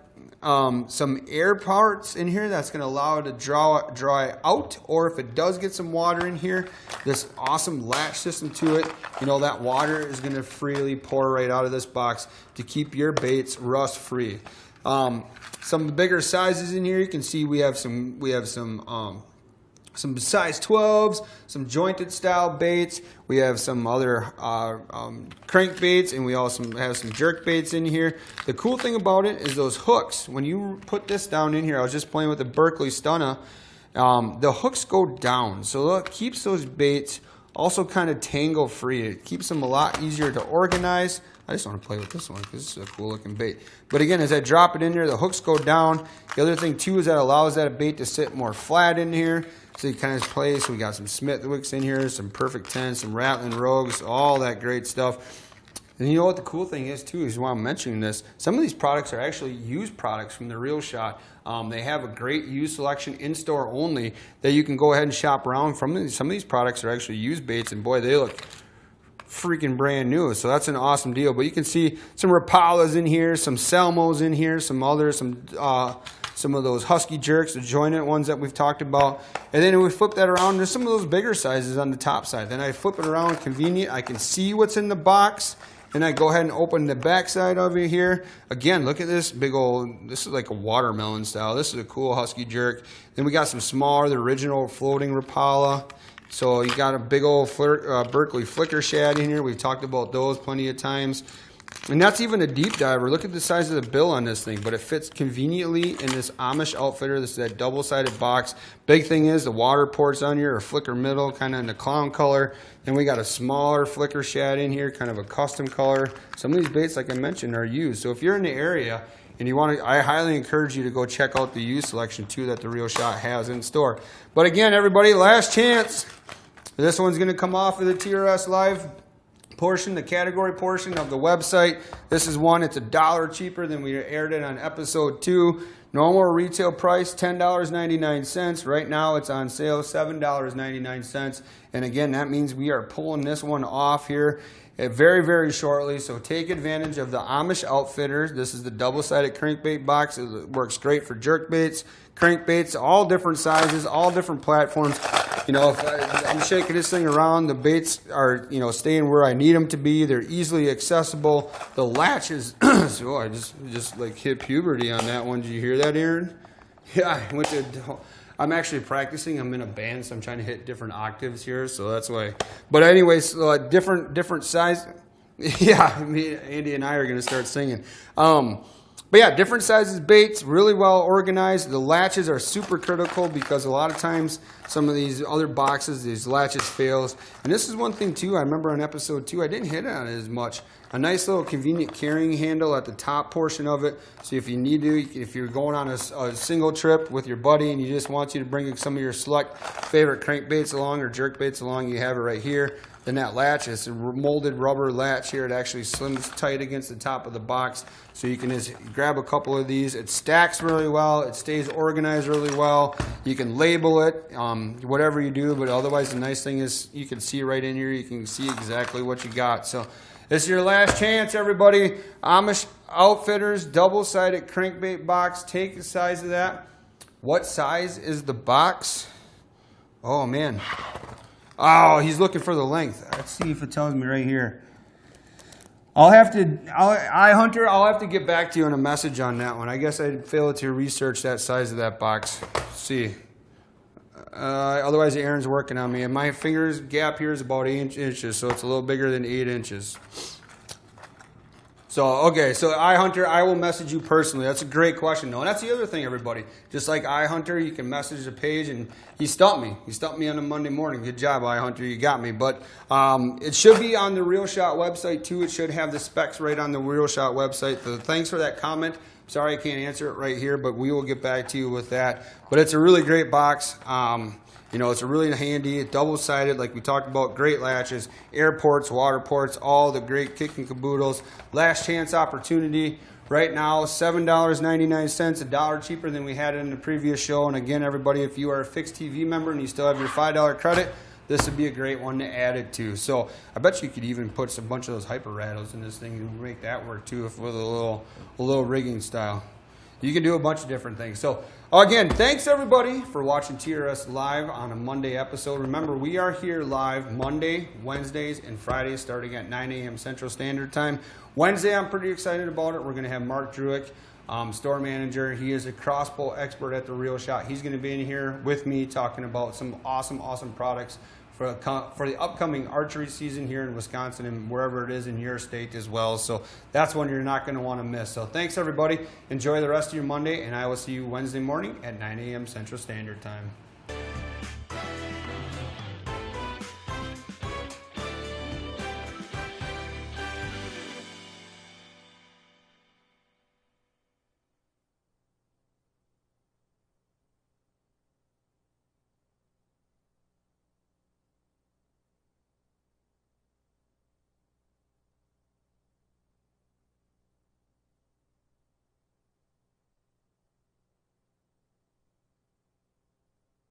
some air parts in here that's going to allow it to dry out, or if it does get some water in here, this awesome latch system to it, you know, that water is going to freely pour right out of this box to keep your baits rust free. Some of the bigger sizes in here, you can see we have some size 12s, some jointed style baits. We have some other crank baits, and we also have some jerk baits in here. The cool thing about it is those hooks. When you put this down in here, I was just playing with the Berkeley Stunner, the hooks go down. So it keeps those baits also kind of tangle free. It keeps them a lot easier to organize. I just want to play with this one because this is a cool looking bait. But again, as I drop it in there, the hooks go down. The other thing too is that allows that bait to sit more flat in here. So you kind of play. So we got some Smithwicks in here, some Perfect 10, some Rattling Rogues, all that great stuff. And you know what the cool thing is too, is while I'm mentioning this, some of these products are actually used products from the Real Shot. They have a great used selection in-store only that you can go ahead and shop around from. Some of these products are actually used baits, and boy, they look freaking brand new. So that's an awesome deal. But you can see some Rapalas in here, some Selmos in here, some of those Husky Jerks, the jointed ones that we've talked about. And then we flip that around, there's some of those bigger sizes on the top side. Then I flip it around convenient. I can see what's in the box. And I go ahead and open the back side of it here. Again, look at this big old, this is like a watermelon style. This is a cool Husky Jerk. Then we got some smaller, the original floating Rapala. So you got a big old Berkeley Flicker Shad in here. We've talked about those plenty of times. And that's even a deep diver. Look at the size of the bill on this thing, but it fits conveniently in this Amish outfitter. This is that double-sided box. Big thing is the water ports on here are flicker middle, kind of in the clown color. Then we got a smaller Flicker Shad in here, kind of a custom color. Some of these baits, like I mentioned, are used. So if you're in the area and you want to, I highly encourage you to go check out the used selection too that the Real Shot has in store. But again, everybody, last chance. This one's going to come off of the TRS Live portion, the category portion of the website. This is one, it's $1 cheaper than we aired it on episode 2. Normal retail price, $10.99. Right now it's on sale, $7.99. And again, that means we are pulling this one off here very, very shortly. So take advantage of the Amish Outfitters. This is the double-sided crankbait box. It works great for jerk baits, crankbaits, all different sizes, all different platforms. You know, if I'm shaking this thing around, the baits are, you know, staying where I need them to be. They're easily accessible. The latch is, so I just like hit puberty on that one. Did you hear that, Aaron? Yeah, I'm actually practicing. I'm in a band, so I'm trying to hit different octaves here, so that's why. But anyways, different size. Yeah, Andy and I are going to start singing. But yeah, different sizes baits, really well organized. The latches are super critical because a lot of times some of these other boxes, these latches fails. And this is one thing too, I remember on episode 2, I didn't hit on it as much. A nice little convenient carrying handle at the top portion of it. So if you need to, if you're going on a single trip with your buddy and you just want you to bring some of your select favorite crankbaits along or jerk baits along, you have it right here. Then that latch is a molded rubber latch here. It actually slims tight against the top of the box. So you can just grab a couple of these. It stacks really well. It stays organized really well. You can label it, whatever you do. But otherwise, the nice thing is you can see right in here. You can see exactly what you got. So this is your last chance, everybody. Amish Outfitters double-sided crankbait box. Take the size of that. What size is the box? Oh, man. Oh, he's looking for the length. Let's see if it tells me right here. I'll have to get back to you on a message on that one. I guess I failed to research that size of that box. Let's see. Otherwise, Aaron's working on me. And my fingers gap here is about 8 inches, so it's a little bigger than 8 inches. So, okay, so iHunter, I will message you personally. That's a great question, though. And that's the other thing, everybody. Just like iHunter, you can message the page, and he stumped me. He stumped me on a Monday morning. Good job, iHunter. You got me. But it should be on the Real Shot website, too. It should have the specs right on the Real Shot website. So thanks for that comment. Sorry I can't answer it right here, but we will get back to you with that. But it's a really great box. You know, it's a really handy, double-sided, like we talked about, great latches, air ports, water ports, all the great kick and caboodles. Last chance opportunity. Right now, $7.99, $1 cheaper than we had it in the previous show. And again, everybody, if you are a fixed TV member and you still have your $5 credit, this would be a great one to add it to. So I bet you could even put a bunch of those hyper rattles in this thing and make that work too, if with a little rigging style. You can do a bunch of different things. So again, thanks everybody for watching TRS Live on a Monday episode. Remember, we are here live Monday, Wednesdays, and Fridays starting at 9 a.m. Central Standard Time. Wednesday, I'm pretty excited about it. We're going to have Mark Druick, store manager. He is a crossbow expert at the Real Shot. He's going to be in here with me talking about some awesome products for the upcoming archery season here in Wisconsin and wherever it is in your state as well. So that's one you're not going to want to miss. So thanks everybody. Enjoy the rest of your Monday, and I will see you Wednesday morning at 9 a.m. Central Standard Time.